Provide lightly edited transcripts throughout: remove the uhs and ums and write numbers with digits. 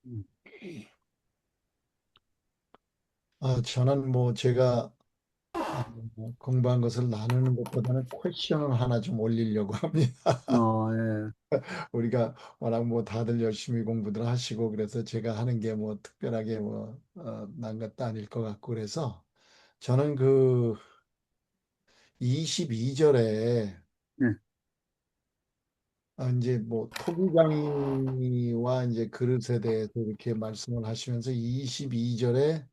음. 저는 뭐 제가 아, 공부한 것을 나누는 것보다는 퀘션을 하나 좀 올리려고 합니다. 예. 우리가 워낙 뭐 다들 열심히 공부들 하시고 그래서 제가 하는 게 뭐 특별하게 뭐 난 것도 아닐 것 같고 그래서 저는 그 22절에 예. 이제 뭐 토기장이와 이제 그릇에 대해서 이렇게 말씀을 하시면서 22절에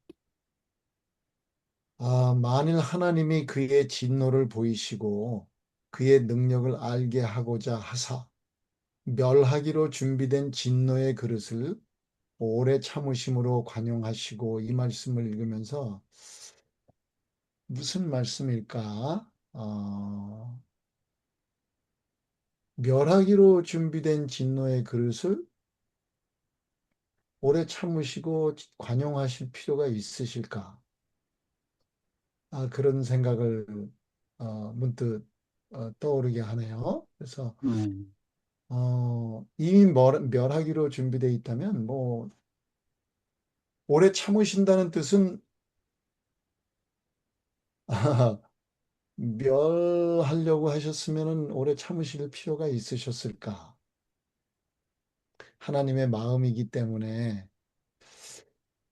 만일 하나님이 그의 진노를 보이시고 그의 능력을 알게 하고자 하사 멸하기로 준비된 진노의 그릇을 오래 참으심으로 관용하시고 이 말씀을 읽으면서 무슨 말씀일까? 멸하기로 준비된 진노의 그릇을 오래 참으시고 관용하실 필요가 있으실까? 그런 생각을 문득 떠오르게 하네요. 그래서 음. 이미 멸하기로 준비되어 있다면 뭐 오래 참으신다는 뜻은 멸하려고 하셨으면은 오래 참으실 필요가 있으셨을까? 하나님의 마음이기 때문에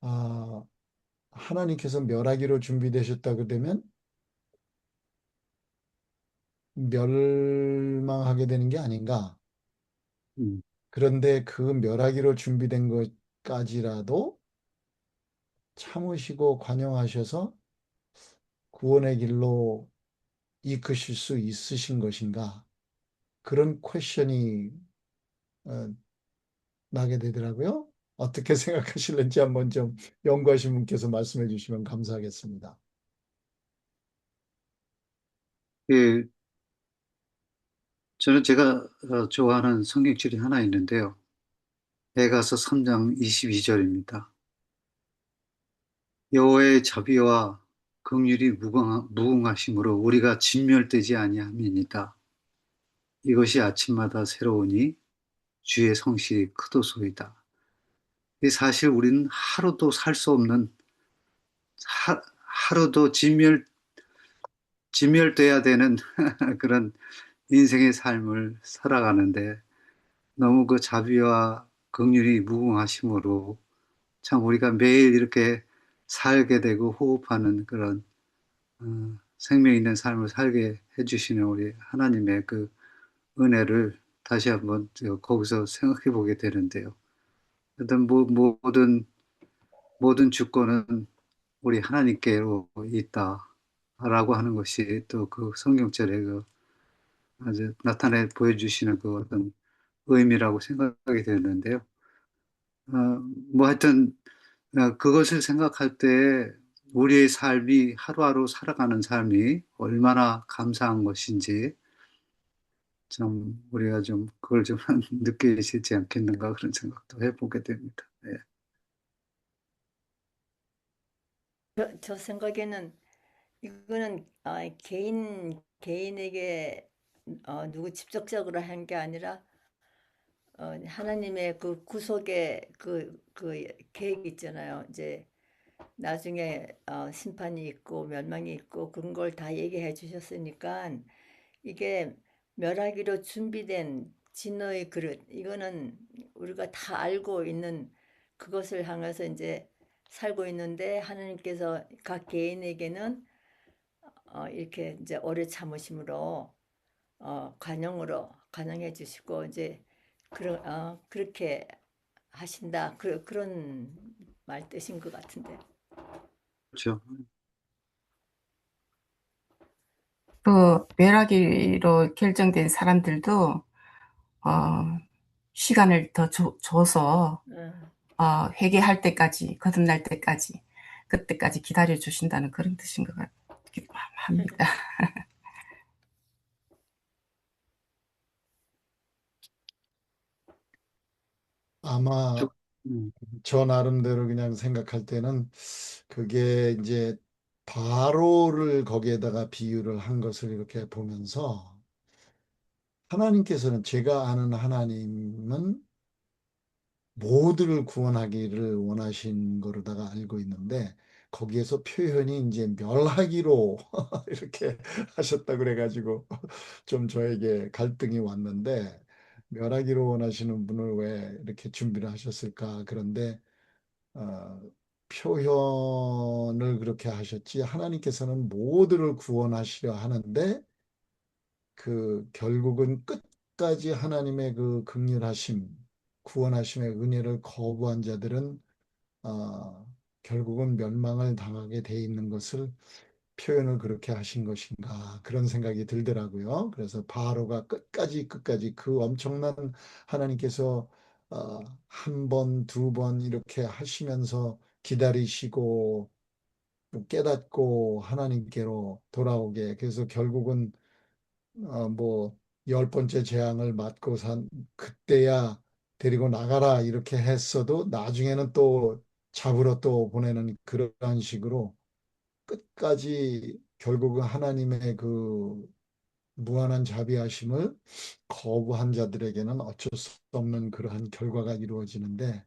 아, 하나님께서 멸하기로 준비되셨다 그러면 멸망하게 되는 게 아닌가? 음. 그런데 그 멸하기로 준비된 것까지라도 참으시고 관용하셔서 구원의 길로 이끄실 수 있으신 것인가? 그런 퀘션이 어, 나게 되더라고요. 어떻게 생각하실는지 한번 좀 연구하신 분께서 말씀해 주시면 감사하겠습니다. 그, 저는 제가 좋아하는 성경줄이 하나 있는데요. 에가서 3장 22절입니다. 여호와의 자비와 긍휼이 무궁하심으로 우리가 진멸되지 아니함이니이다. 이것이 아침마다 새로우니 주의 성실이 크도소이다. 이 사실 우리는 하루도 살 수 없는 하루도 진멸돼야 되는 그런 인생의 삶을 살아가는데 너무 그 자비와 긍휼이 무궁하심으로 참 우리가 매일 이렇게 살게 되고 호흡하는 그런 생명 있는 삶을 살게 해주시는 우리 하나님의 그 은혜를 다시 한번 거기서 생각해 보게 되는데요. 어떤 모든 주권은 우리 하나님께로 있다라고 하는 것이 또 그 성경절에 그 아주 나타내 보여주시는 그 어떤 의미라고 생각이 되는데요. 뭐 하여튼 그것을 생각할 때 우리의 삶이 하루하루 살아가는 삶이 얼마나 감사한 것인지 좀 우리가 좀 그걸 좀 느끼시지 않겠는가 그런 생각도 해보게 됩니다. 예. 저 생각에는 이거는 개인에게 누구 직접적으로 한 게 아니라 하나님의 그 구속의 그 계획 있잖아요. 이제 나중에 심판이 있고 멸망이 있고 그런 걸 다 얘기해 주셨으니까 이게 멸하기로 준비된 진노의 그릇 이거는 우리가 다 알고 있는 그것을 향해서 이제 살고 있는데 하나님께서 각 개인에게는 이렇게 이제 오래 참으심으로 관용해 주시고 이제 그렇게 하신다 그런 말 뜻인 것 같은데. 그렇죠. 그 멸하기로 결정된 사람들도 어, 시간을 더 줘서 음. 회개할 때까지 거듭날 때까지 그때까지 기다려 주신다는 그런 뜻인 것 같기도 합니다. 아마 쭉, 음, 저 나름대로 그냥 생각할 때는 그게 이제 바로를 거기에다가 비유를 한 것을 이렇게 보면서 하나님께서는 제가 아는 하나님은 모두를 구원하기를 원하신 거로다가 알고 있는데 거기에서 표현이 이제 멸하기로 이렇게 하셨다 그래가지고 좀 저에게 갈등이 왔는데 멸하기로 원하시는 분을 왜 이렇게 준비를 하셨을까? 그런데 어, 표현을 그렇게 하셨지 하나님께서는 모두를 구원하시려 하는데 그 결국은 끝까지 하나님의 그 긍휼하심, 구원하심의 은혜를 거부한 자들은 결국은 멸망을 당하게 돼 있는 것을 표현을 그렇게 하신 것인가 그런 생각이 들더라고요. 그래서 바로가 끝까지 그 엄청난 하나님께서 한 번, 두 번 이렇게 하시면서 기다리시고 깨닫고 하나님께로 돌아오게 그래서 결국은 뭐 10번째 재앙을 맞고 산 그때야 데리고 나가라 이렇게 했어도 나중에는 또 잡으러 또 보내는 그러한 식으로 끝까지 결국은 하나님의 그 무한한 자비하심을 거부한 자들에게는 어쩔 수 없는 그러한 결과가 이루어지는데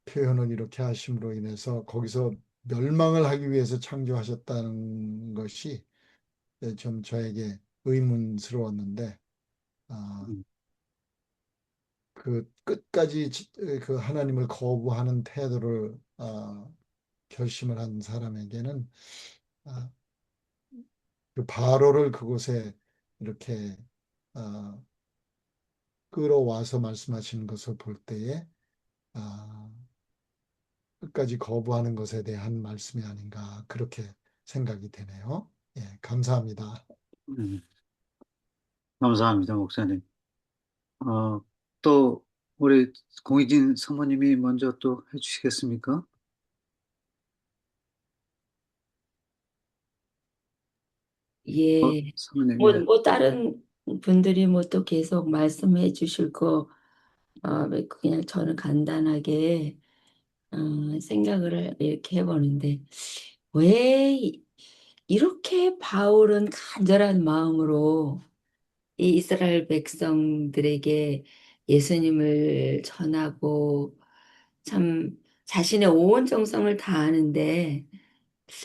표현을 이렇게 하심으로 인해서 거기서 멸망을 하기 위해서 창조하셨다는 것이 좀 저에게 의문스러웠는데 아, 음, 그 끝까지 그 하나님을 거부하는 태도를 결심을 한 사람에게는 아, 그 바로를 그곳에 이렇게 아, 끌어와서 말씀하시는 것을 볼 때에 아, 끝까지 거부하는 것에 대한 말씀이 아닌가 그렇게 생각이 되네요. 예, 감사합니다. 음, 감사합니다, 목사님. 어, 또 우리 공희진 사모님이 먼저 또 해주시겠습니까? 예, 사모님, 예. 뭐 다른 분들이 뭐 또 계속 말씀해 주실 거, 그냥 저는 간단하게, 생각을 이렇게 해보는데, 왜 이렇게 바울은 간절한 마음으로 이 이스라엘 백성들에게 예수님을 전하고 참 자신의 온 정성을 다하는데,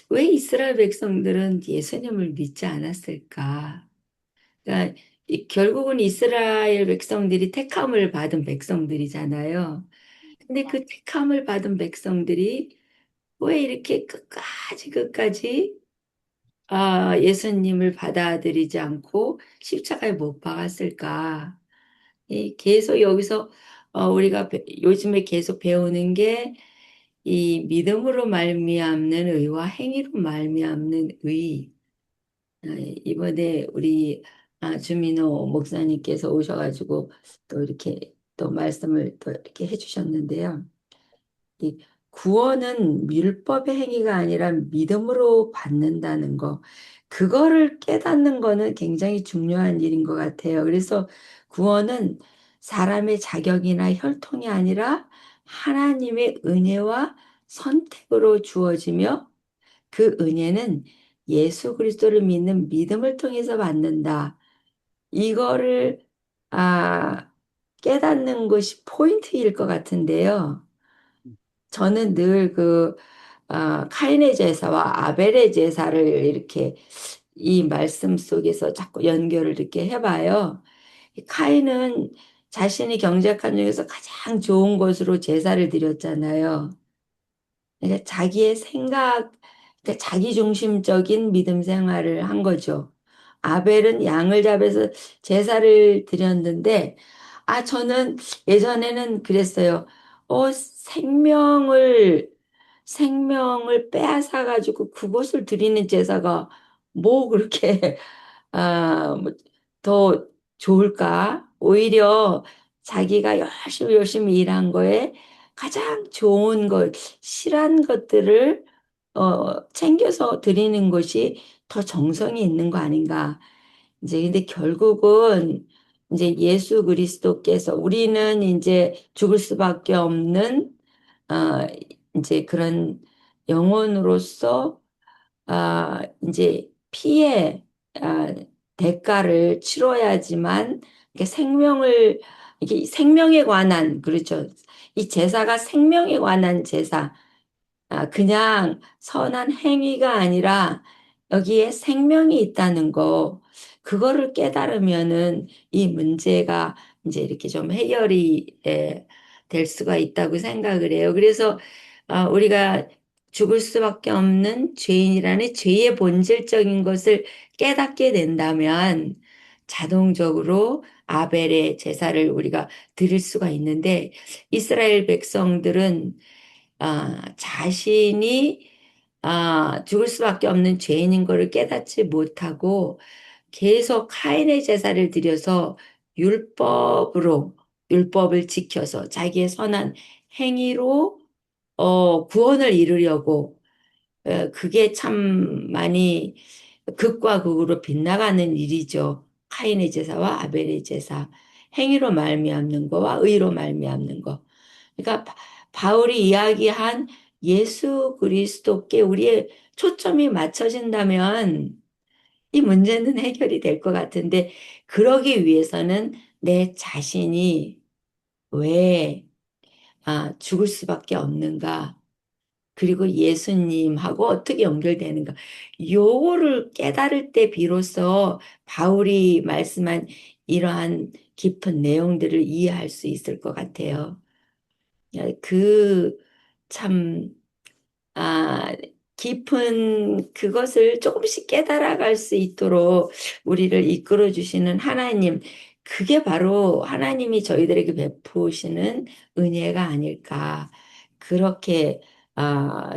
왜 이스라엘 백성들은 예수님을 믿지 않았을까? 그러니까 결국은 이스라엘 백성들이 택함을 받은 백성들이잖아요. 근데 그 택함을 받은 백성들이 왜 이렇게 끝까지 예수님을 받아들이지 않고 십자가에 못 박았을까? 계속 여기서 우리가 요즘에 계속 배우는 게 이 믿음으로 말미암는 의와 행위로 말미암는 의. 이번에 우리 주민호 목사님께서 오셔가지고 또 이렇게 또 말씀을 또 이렇게 해주셨는데요. 이 구원은 율법의 행위가 아니라 믿음으로 받는다는 거, 그거를 깨닫는 거는 굉장히 중요한 일인 것 같아요. 그래서 구원은 사람의 자격이나 혈통이 아니라 하나님의 은혜와 선택으로 주어지며 그 은혜는 예수 그리스도를 믿는 믿음을 통해서 받는다. 이거를 아, 깨닫는 것이 포인트일 것 같은데요. 저는 늘 카인의 제사와 아벨의 제사를 이렇게 이 말씀 속에서 자꾸 연결을 이렇게 해봐요. 카인은 자신이 경작한 중에서 가장 좋은 것으로 제사를 드렸잖아요. 그러니까 자기의 생각, 그러니까 자기 중심적인 믿음 생활을 한 거죠. 아벨은 양을 잡아서 제사를 드렸는데, 저는 예전에는 그랬어요. 생명을 빼앗아가지고 그것을 드리는 제사가 뭐 그렇게, 뭐 더 좋을까? 오히려 자기가 열심히 일한 거에 가장 좋은 것, 실한 것들을 챙겨서 드리는 것이 더 정성이 있는 거 아닌가. 이제 근데 결국은 이제 예수 그리스도께서 우리는 이제 죽을 수밖에 없는 어, 이제 그런 영혼으로서 이제 피해 아, 대가를 치러야지만 이렇게 생명에 관한 그렇죠. 이 제사가 생명에 관한 제사, 그냥 선한 행위가 아니라 여기에 생명이 있다는 거, 그거를 깨달으면은 이 문제가 이제 이렇게 좀 해결이 될 수가 있다고 생각을 해요. 그래서 우리가 죽을 수밖에 없는 죄인이라는 죄의 본질적인 것을 깨닫게 된다면 자동적으로 아벨의 제사를 우리가 드릴 수가 있는데, 이스라엘 백성들은 자신이 죽을 수밖에 없는 죄인인 것을 깨닫지 못하고 계속 카인의 제사를 드려서 율법으로, 율법을 지켜서 자기의 선한 행위로 구원을 이루려고, 그게 참 많이 극과 극으로 빗나가는 일이죠. 카인의 제사와 아벨의 제사, 행위로 말미암는 거와 의로 말미암는 거. 그러니까 바울이 이야기한 예수 그리스도께 우리의 초점이 맞춰진다면 이 문제는 해결이 될 것 같은데, 그러기 위해서는 내 자신이 왜 죽을 수밖에 없는가, 그리고 예수님하고 어떻게 연결되는가, 요거를 깨달을 때 비로소 바울이 말씀한 이러한 깊은 내용들을 이해할 수 있을 것 같아요. 그, 참, 아, 깊은 그것을 조금씩 깨달아갈 수 있도록 우리를 이끌어 주시는 하나님, 그게 바로 하나님이 저희들에게 베푸시는 은혜가 아닐까, 그렇게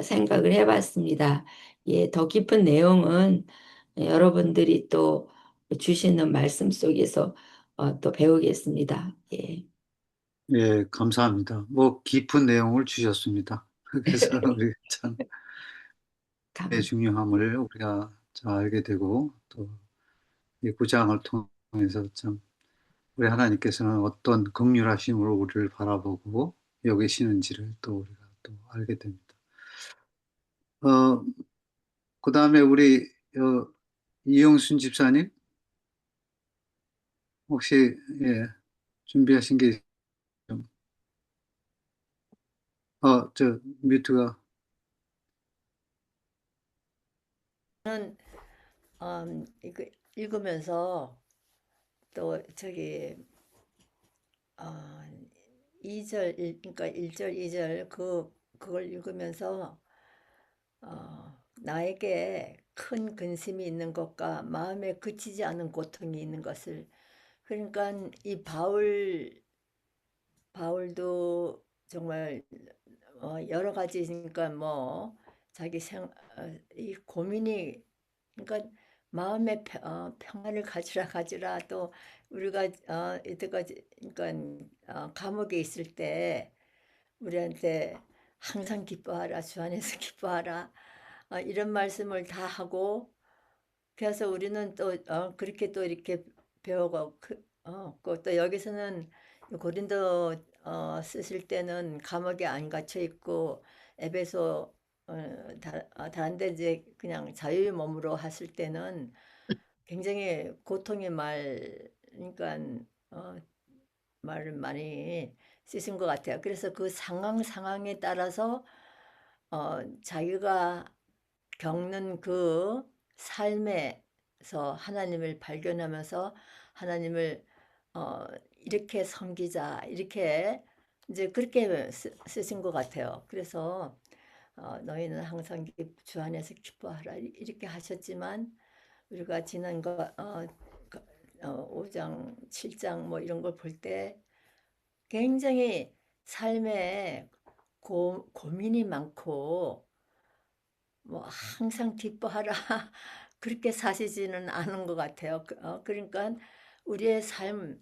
생각을 해봤습니다. 예, 더 깊은 내용은 여러분들이 또 주시는 말씀 속에서 또 배우겠습니다. 예. 예, 감사합니다. 뭐 깊은 내용을 주셨습니다. 그래서 우리 참 의 감, 중요함을 우리가 잘 알게 되고 또 이 구장을 통해서 참 우리 하나님께서는 어떤 긍휼하심으로 우리를 바라보고 여기시는지를 또 우리가 또 알게 됩니다. 그다음에 우리 이용순 집사님 혹시 예, 준비하신 게 좀, 저 뮤트가 이거 읽으면서 또 저기 어, 2절, 그러니까 1절, 2절 그걸 읽으면서 나에게 큰 근심이 있는 것과 마음에 그치지 않은 고통이 있는 것을, 그러니까 이 바울도 정말 여러 가지니까 뭐 자기 이 고민이, 그러니까 마음의 평안을 가지라 또 우리가 이때까지 그러니까 감옥에 있을 때 우리한테 항상 기뻐하라, 주 안에서 기뻐하라, 이런 말씀을 다 하고, 그래서 우리는 또 그렇게 또 이렇게 배우고 또 여기서는 고린도 쓰실 때는 감옥에 안 갇혀 있고 에베소 다른 데 이제 그냥 자유의 몸으로 하실 때는 굉장히 고통의 그러니까 어, 말을 많이 쓰신 것 같아요. 그래서 그 상황에 따라서 자기가 겪는 그 삶에서 하나님을 발견하면서 하나님을 이렇게 섬기자, 이렇게 이제 그렇게 쓰신 것 같아요. 그래서 너희는 항상 주 안에서 기뻐하라 이렇게 하셨지만, 우리가 지난 5장, 7장 뭐 이런 걸 볼 때 굉장히 삶에 고민이 많고 뭐 항상 기뻐하라 그렇게 사시지는 않은 것 같아요. 그러니까 우리의 삶,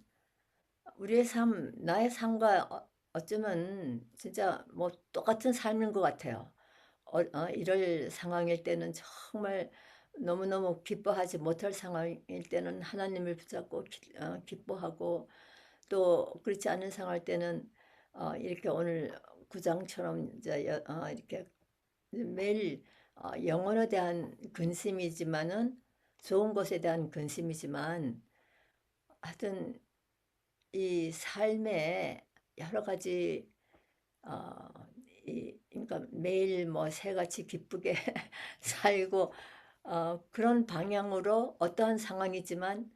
나의 삶과 어쩌면 진짜 뭐 똑같은 삶인 것 같아요. 이럴 상황일 때는 정말 너무너무 기뻐하지 못할 상황일 때는 하나님을 붙잡고 기뻐하고, 또 그렇지 않은 상황일 때는 이렇게 오늘 구장처럼 이제 이렇게 매일 영혼에 대한 근심이지만은, 좋은 것에 대한 근심이지만, 하여튼 이 삶에 여러 가지 어, 그러니까 매일 뭐 새같이 기쁘게 살고 그런 방향으로 어떠한 상황이지만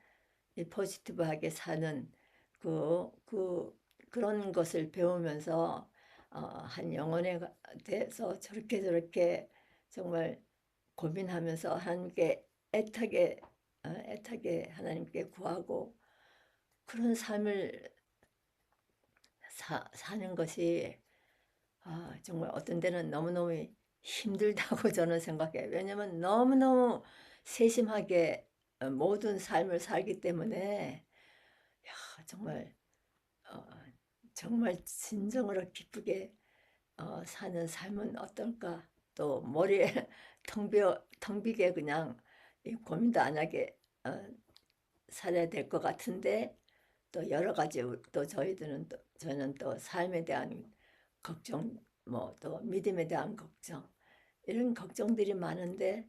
포지티브하게 사는 그런 것을 배우면서 한 영혼에 대해서 저렇게 정말 고민하면서 하나님께 애타게 하나님께 구하고 그런 삶을 사는 것이 정말 어떤 때는 너무너무 힘들다고 저는 생각해요. 왜냐면 너무너무 세심하게 모든 삶을 살기 때문에 정말 어, 정말 진정으로 기쁘게 사는 삶은 어떨까? 또 머리에 텅 비게 그냥 고민도 안 하게 어, 살아야 될 것 같은데 또 여러 가지 또 저는 또 삶에 대한 걱정 뭐 또 믿음에 대한 걱정 이런 걱정들이 많은데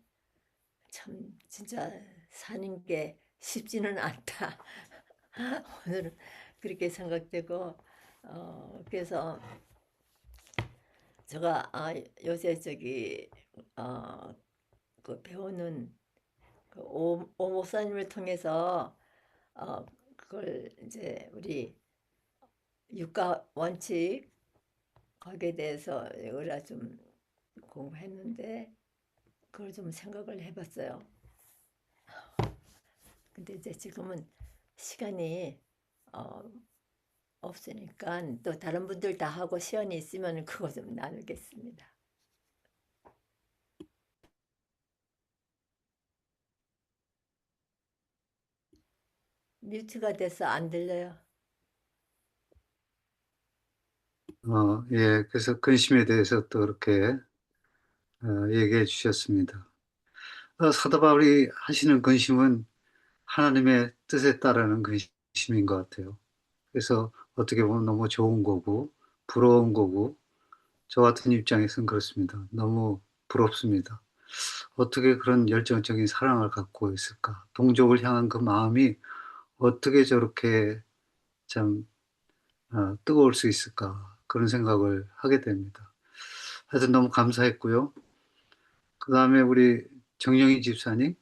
참 진짜 사는 게 쉽지는 않다. 오늘은 그렇게 생각되고 그래서 제가 요새 그 배우는 그 오 목사님을 통해서 그걸 이제 우리 육가 원칙 거기에 대해서 우리가 좀 공부했는데 그걸 좀 생각을 해봤어요. 근데 이제 지금은 시간이 어, 없으니까 또 다른 분들 다 하고 시간이 있으면 그거 좀 나누겠습니다. 뮤트가 돼서 안 들려요. 예, 그래서 근심에 대해서 또 이렇게 얘기해 주셨습니다. 사도 바울이 하시는 근심은 하나님의 뜻에 따르는 근심인 것 같아요. 그래서 어떻게 보면 너무 좋은 거고 부러운 거고 저 같은 입장에서는 그렇습니다. 너무 부럽습니다. 어떻게 그런 열정적인 사랑을 갖고 있을까? 동족을 향한 그 마음이 어떻게 저렇게 참 뜨거울 수 있을까? 그런 생각을 하게 됩니다. 하여튼 너무 감사했고요. 그 다음에 우리 정영희 집사님.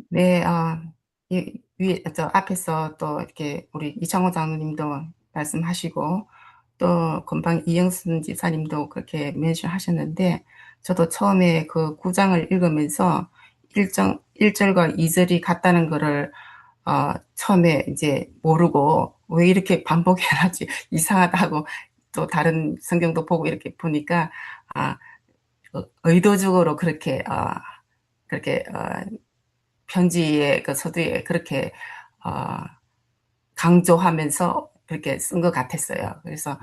네, 저 앞에서 또 이렇게 우리 이창호 장로님도 말씀하시고, 또 금방 이영순 집사님도 그렇게 멘션 하셨는데, 저도 처음에 그 9장을 읽으면서 1절과 2절이 같다는 거를, 처음에 이제 모르고, 왜 이렇게 반복해야지 이상하다고 또 다른 성경도 보고 이렇게 보니까, 아, 의도적으로 그렇게, 편지에 그 서두에 그렇게 강조하면서 그렇게 쓴 것 같았어요. 그래서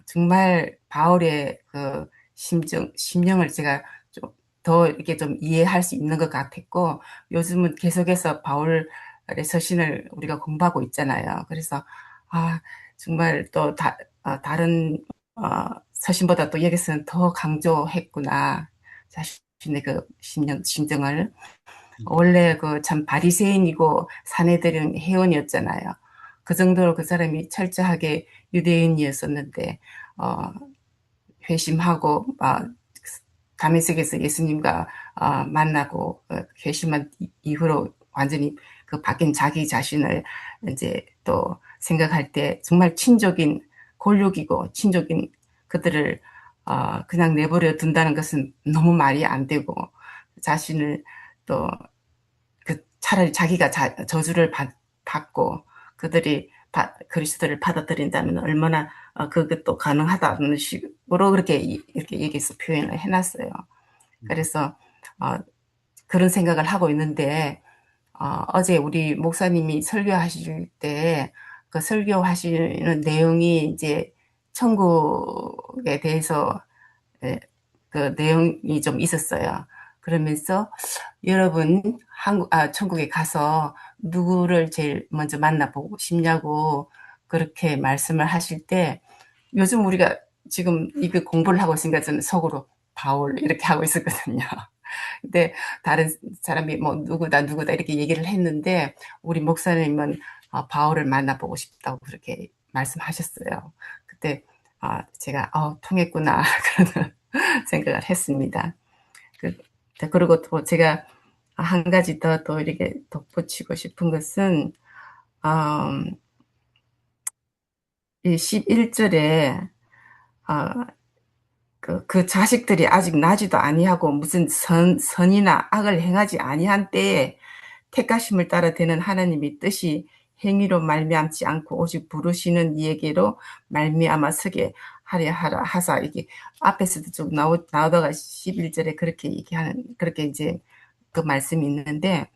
정말 바울의 그 심령을 제가 좀 더 이렇게 좀 이해할 수 있는 것 같았고, 요즘은 계속해서 바울의 서신을 우리가 공부하고 있잖아요. 그래서 정말 또 다른 서신보다 또 여기서는 더 강조했구나, 자신의 그 심정을. 원래 그 참 바리새인이고 사내들은 회원이었잖아요. 그 정도로 그 사람이 철저하게 유대인이었었는데 회심하고 다메섹에서 예수님과 만나고 회심한 이후로 완전히 그 바뀐 자기 자신을 이제 또 생각할 때 정말 친족인 골육이고 친족인 그들을 그냥 내버려 둔다는 것은 너무 말이 안 되고, 자신을 또 차라리 자기가 저주를 받고 그들이 그리스도를 받아들인다면 얼마나 그것도 가능하다는 식으로 그렇게 이렇게 얘기해서 표현을 해놨어요. 그래서 그런 생각을 하고 있는데, 어제 우리 목사님이 설교하실 때 그 설교하시는 내용이 이제 천국에 대해서 그 내용이 좀 있었어요. 그러면서 여러분 천국에 가서 누구를 제일 먼저 만나보고 싶냐고 그렇게 말씀을 하실 때, 요즘 우리가 지금 이거 공부를 하고 있으니까 저는 속으로 바울 이렇게 하고 있었거든요. 근데 다른 사람이 뭐 누구다 이렇게 얘기를 했는데, 우리 목사님은 바울을 만나보고 싶다고 그렇게 말씀하셨어요. 그때 제가 통했구나 그런 생각을 했습니다. 그리고 또 제가 한 가지 더 또 이렇게 덧붙이고 싶은 것은 이 11절에 그 자식들이 아직 나지도 아니하고 무슨 선이나 악을 행하지 아니한 때에 택하심을 따라 되는 하나님의 뜻이 행위로 말미암지 않고 오직 부르시는 이에게로 말미암아 서게 하려 하라 하사, 이게 앞에서도 좀 나오다가 11절에 그렇게 얘기하는, 그렇게 이제 그 말씀이 있는데,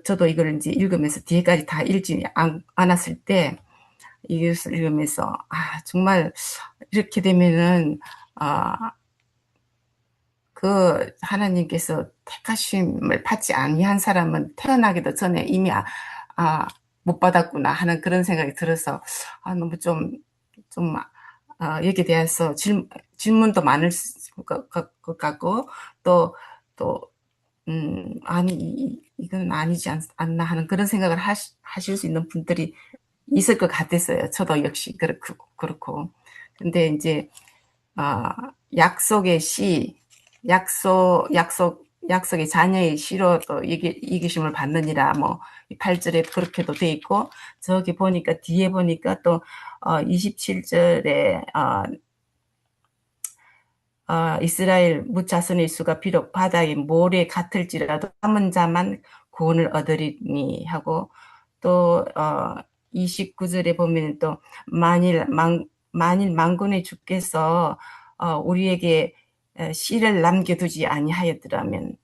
저도 이걸 이제 읽으면서 뒤에까지 다 읽지 않았을 때, 이것을 읽으면서 정말 이렇게 되면은 그 하나님께서 택하심을 받지 아니한 사람은 태어나기도 전에 이미 못 받았구나 하는 그런 생각이 들어서 너무 좀 여기에 대해서 질문도 많을 것 같고 또 아니 이건 아니지 않나 하는 그런 생각을 하실 수 있는 분들이 있을 것 같았어요. 저도 역시 그렇고. 근데 이제 약속의 씨, 약속의 자녀의 씨로 또 이기심을 받느니라, 뭐 8절에 그렇게도 돼 있고, 저기 보니까 뒤에 보니까 또 27절에 이스라엘 무자손의 수가 비록 바다의 모래 같을지라도 남은 자만 구원을 얻으리니 하고, 또 29절에 보면 또 만일 만군의 주께서 우리에게 씨를 남겨두지 아니하였더라면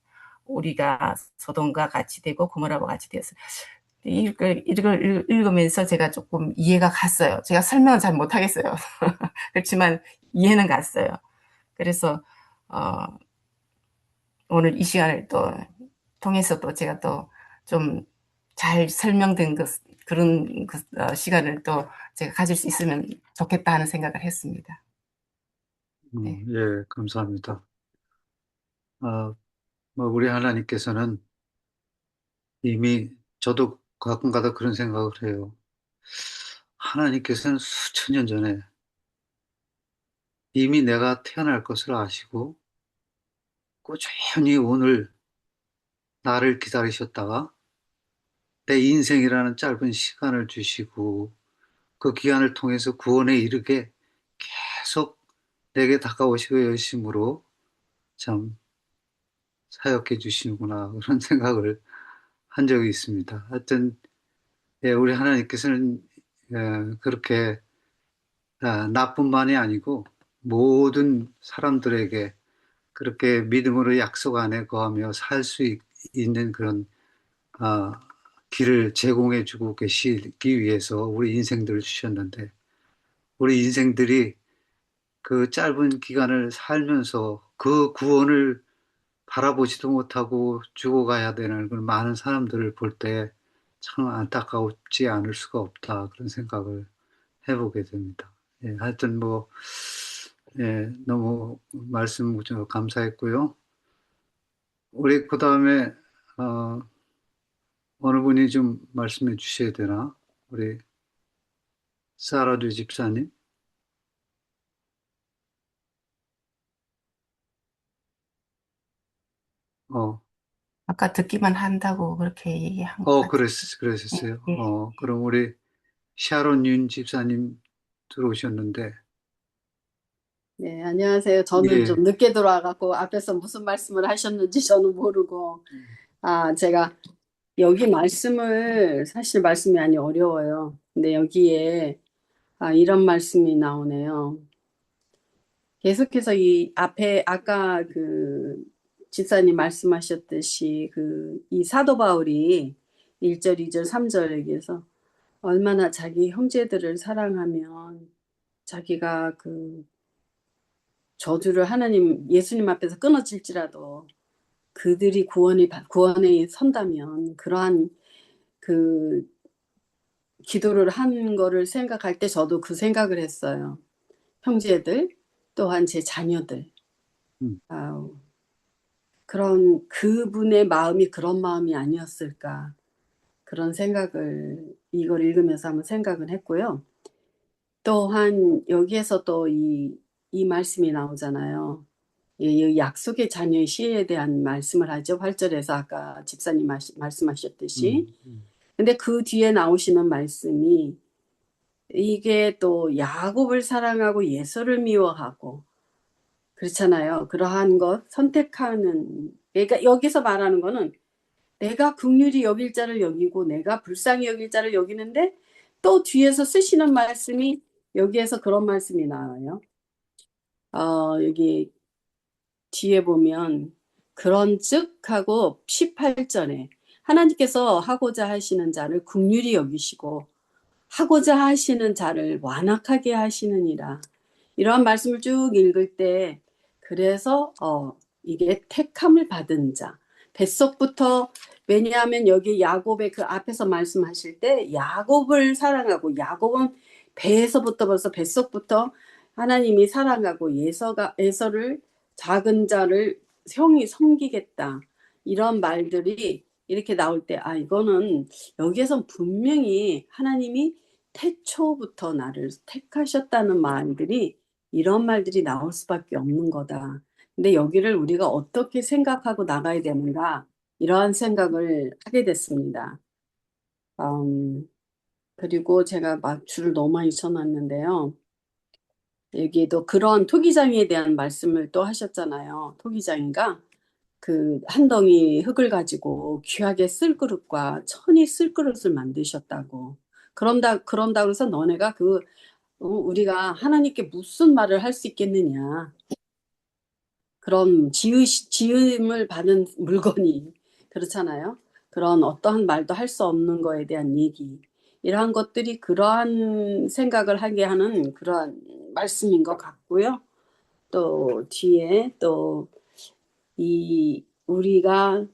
우리가 소돔과 같이 되고 고모라와 같이 되어서, 이걸 읽으면서 제가 조금 이해가 갔어요. 제가 설명은 잘 못하겠어요. 그렇지만 이해는 갔어요. 그래서 오늘 이 시간을 또 통해서 또 제가 또 좀 잘 설명된 그런 시간을 또 제가 가질 수 있으면 좋겠다 하는 생각을 했습니다. 네. 예, 감사합니다. 우리 하나님께서는 이미, 저도 가끔가다 그런 생각을 해요. 하나님께서는 수천 년 전에 이미 내가 태어날 것을 아시고 꾸준히 오늘 나를 기다리셨다가 내 인생이라는 짧은 시간을 주시고 그 기간을 통해서 구원에 이르게 계속 내게 다가오시고 열심으로 참 사역해 주시는구나, 그런 생각을 한 적이 있습니다. 하여튼 예, 우리 하나님께서는 그렇게 나뿐만이 아니고 모든 사람들에게 그렇게 믿음으로 약속 안에 거하며 살 수 있는 그런 길을 제공해 주고 계시기 위해서 우리 인생들을 주셨는데, 우리 인생들이 그 짧은 기간을 살면서 그 구원을 바라보지도 못하고 죽어가야 되는 그런 많은 사람들을 볼 때 참 안타깝지 않을 수가 없다, 그런 생각을 해보게 됩니다. 예, 하여튼 예, 너무 말씀 감사했고요. 우리 그 다음에 어느 분이 좀 말씀해 주셔야 되나? 우리 사라주 집사님. 아까 듣기만 한다고 그렇게 얘기한 것 같아요. 그러셨어요. 예. 그럼 우리 샤론 윤 집사님 들어오셨는데. 네, 안녕하세요. 저는 예. 좀 늦게 들어와갖고 앞에서 무슨 말씀을 하셨는지 저는 모르고, 제가 여기 말씀을, 사실 말씀이 많이 어려워요. 근데 여기에, 이런 말씀이 나오네요. 계속해서 이 앞에, 아까 그 집사님 말씀하셨듯이 이 사도 바울이 1절, 2절, 3절에서 얼마나 자기 형제들을 사랑하면 자기가 저주를 하나님, 예수님 앞에서 끊어질지라도 그들이 구원에 선다면 그러한 기도를 한 거를 생각할 때 저도 그 생각을 했어요. 형제들, 또한 제 자녀들. 그런 그분의 마음이 그런 마음이 아니었을까. 그런 생각을 이걸 읽으면서 한번 생각을 했고요. 또한 여기에서 또 이 말씀이 나오잖아요. 이 약속의 자녀의 시에 대한 말씀을 하죠. 8절에서 아까 집사님 말씀하셨듯이. 근데 그 뒤에 나오시는 말씀이 이게 또 야곱을 사랑하고 예서를 미워하고 그렇잖아요. 그러한 것 선택하는, 그러니까 여기서 말하는 거는 내가 긍휼히 여길 자를 여기고 내가 불쌍히 여길 자를 여기는데 또 뒤에서 쓰시는 말씀이 여기에서 그런 말씀이 나와요. 여기 뒤에 보면 그런즉 하고 18절에 하나님께서 하고자 하시는 자를 긍휼히 여기시고 하고자 하시는 자를 완악하게 하시느니라. 이러한 말씀을 쭉 읽을 때 그래서 이게 택함을 받은 자 뱃속부터, 왜냐하면 여기 야곱의 그 앞에서 말씀하실 때 야곱을 사랑하고 야곱은 배에서부터 벌써 뱃속부터 하나님이 사랑하고 에서를 작은 자를 형이 섬기겠다 이런 말들이 이렇게 나올 때 이거는 여기에선 분명히 하나님이 태초부터 나를 택하셨다는 말들이 이런 말들이 나올 수밖에 없는 거다. 근데 여기를 우리가 어떻게 생각하고 나가야 되는가 이러한 생각을 하게 됐습니다. 그리고 제가 막 줄을 너무 많이 쳐놨는데요. 여기도 그런 토기장이에 대한 말씀을 또 하셨잖아요. 토기장이가 그 한 덩이 흙을 가지고 귀하게 쓸 그릇과 천이 쓸 그릇을 만드셨다고. 그런다 그래서 너네가 우리가 하나님께 무슨 말을 할 수 있겠느냐. 그런 지음을 받은 물건이 그렇잖아요. 그런 어떠한 말도 할 수 없는 거에 대한 얘기. 이러한 것들이 그러한 생각을 하게 하는 그러한 말씀인 것 같고요. 또 뒤에 또 우리가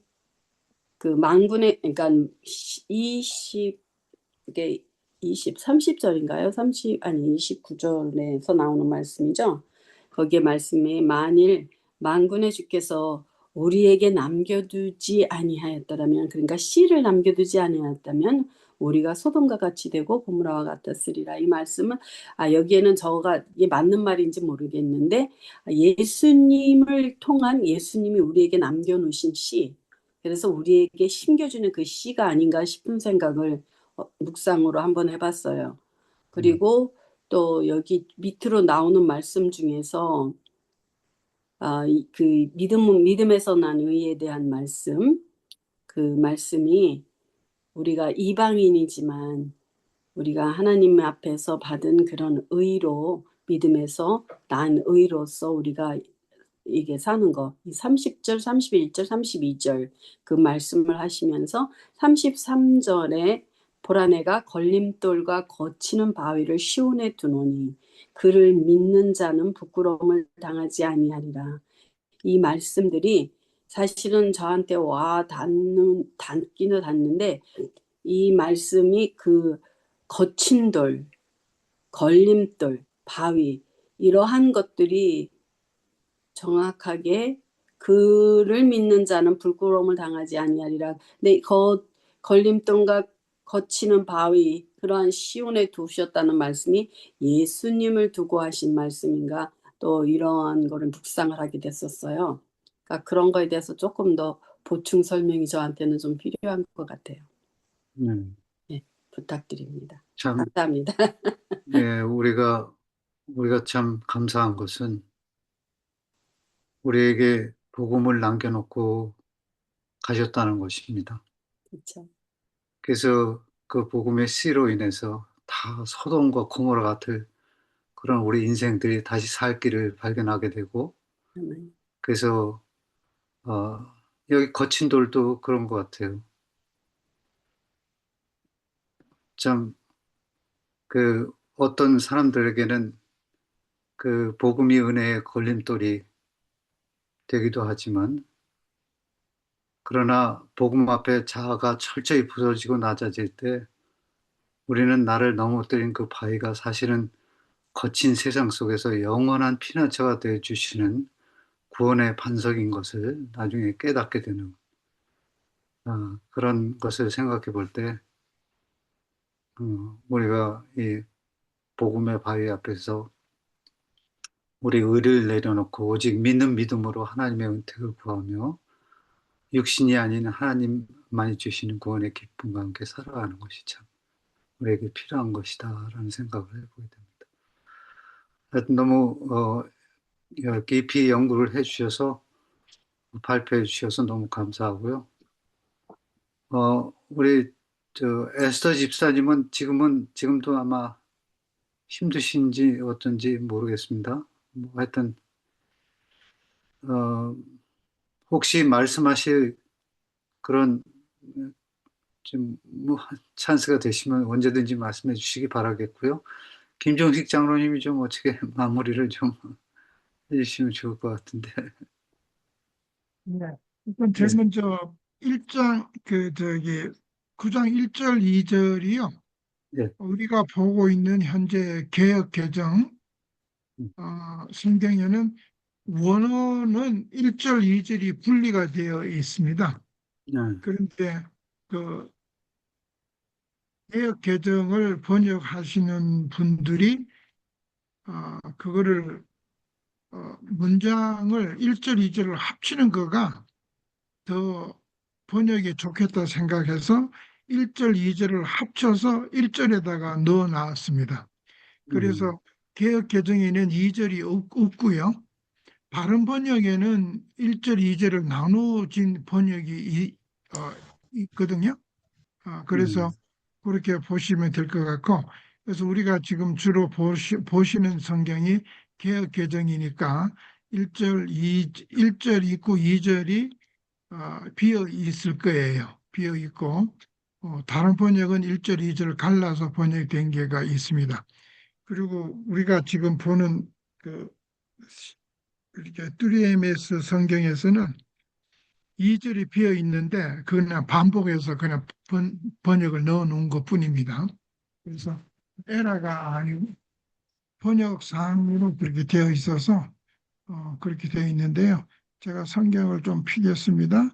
그 만군의, 그러니까 30절인가요? 29절에서 나오는 말씀이죠. 거기에 말씀이 만일 만군의 주께서 우리에게 남겨두지 아니하였더라면, 그러니까 씨를 남겨두지 아니하였다면 우리가 소돔과 같이 되고 고무라와 같았으리라. 이 말씀은 여기에는 저가 이게 맞는 말인지 모르겠는데 예수님을 통한 예수님이 우리에게 남겨놓으신 씨, 그래서 우리에게 심겨주는 그 씨가 아닌가 싶은 생각을 묵상으로 한번 해봤어요. 그리고 또 여기 밑으로 나오는 말씀 중에서 그 믿음에서 난 의에 대한 말씀, 그 말씀이 우리가 이방인이지만 우리가 하나님 앞에서 받은 그런 의로, 믿음에서 난 의로서 우리가 이게 사는 거, 이 30절, 31절, 32절 그 말씀을 하시면서 33절에 보라 내가 걸림돌과 거치는 바위를 시온에 두노니 그를 믿는 자는 부끄러움을 당하지 아니하리라. 이 말씀들이 사실은 저한테 닿기는 닿는데 이 말씀이 그 거친 돌, 걸림돌, 바위 이러한 것들이 정확하게 그를 믿는 자는 부끄러움을 당하지 아니하리라. 근데 걸림돌과 거치는 바위 그러한 시온에 두셨다는 말씀이 예수님을 두고 하신 말씀인가, 또 이러한 거를 묵상을 하게 됐었어요. 그러니까 그런 거에 대해서 조금 더 보충 설명이 저한테는 좀 필요한 것 같아요. 네, 부탁드립니다. 참, 감사합니다. 예, 우리가 참 감사한 것은 우리에게 복음을 남겨놓고 가셨다는 것입니다. 그렇죠. 그래서 그 복음의 씨로 인해서 다 소돔과 고모라 같은 그런 우리 인생들이 다시 살 길을 발견하게 되고, 그래서 여기 거친 돌도 그런 것 같아요. 참 그 어떤 사람들에게는 그 복음이 은혜의 걸림돌이 되기도 하지만, 그러나 복음 앞에 자아가 철저히 부서지고 낮아질 때 우리는 나를 넘어뜨린 그 바위가 사실은 거친 세상 속에서 영원한 피난처가 되어 주시는 구원의 반석인 것을 나중에 깨닫게 되는 그런 것을 생각해 볼 때 우리가 이 복음의 바위 앞에서 우리 의를 내려놓고 오직 믿는 믿음으로 하나님의 은택을 구하며 육신이 아닌 하나님만이 주시는 구원의 기쁨과 함께 살아가는 것이 참 우리에게 필요한 것이다라는 생각을 해보게 됩니다. 하여튼 너무 깊이 연구를 해주셔서 발표해 주셔서 너무 감사하고요. 우리 에스더 집사님은 지금도 아마 힘드신지 어쩐지 모르겠습니다. 뭐 하여튼 혹시 말씀하실 그런 좀뭐 찬스가 되시면 언제든지 말씀해 주시기 바라겠고요. 김종식 장로님이 좀 어떻게 마무리를 좀 해주시면 좋을 것 같은데. 네. 일단 제일 네. 먼저 1장 9장 1절 2절이요. 네. 우리가 보고 있는 현재 개역 개정 성경에는 원어는 1절 2절이 분리가 되어 있습니다. 네. 그런데 그 개역 개정을 번역하시는 분들이 그거를 문장을 1절 2절을 합치는 거가 더 번역이 좋겠다 생각해서 1절 2절을 합쳐서 1절에다가 넣어 놨습니다. 그래서 개역 개정에는 2절이 없고요. 바른 번역에는 1절 2절을 나누어진 번역이 있거든요. 그래서 그렇게 보시면 될 것 같고, 그래서 우리가 지금 주로 보시는 성경이 개역 개정이니까 1절 있고 2절이 비어 있을 거예요. 비어 있고 다른 번역은 1절, 2절 갈라서 번역된 게가 있습니다. 그리고 우리가 지금 보는 그 이렇게 뚜리에메스 성경에서는 2절이 비어 있는데 그냥 반복해서 그냥 번역을 넣어 놓은 것뿐입니다. 그래서 에라가 아니고 번역상으로 그렇게 되어 있어서 그렇게 되어 있는데요. 제가 성경을 좀 피겠습니다.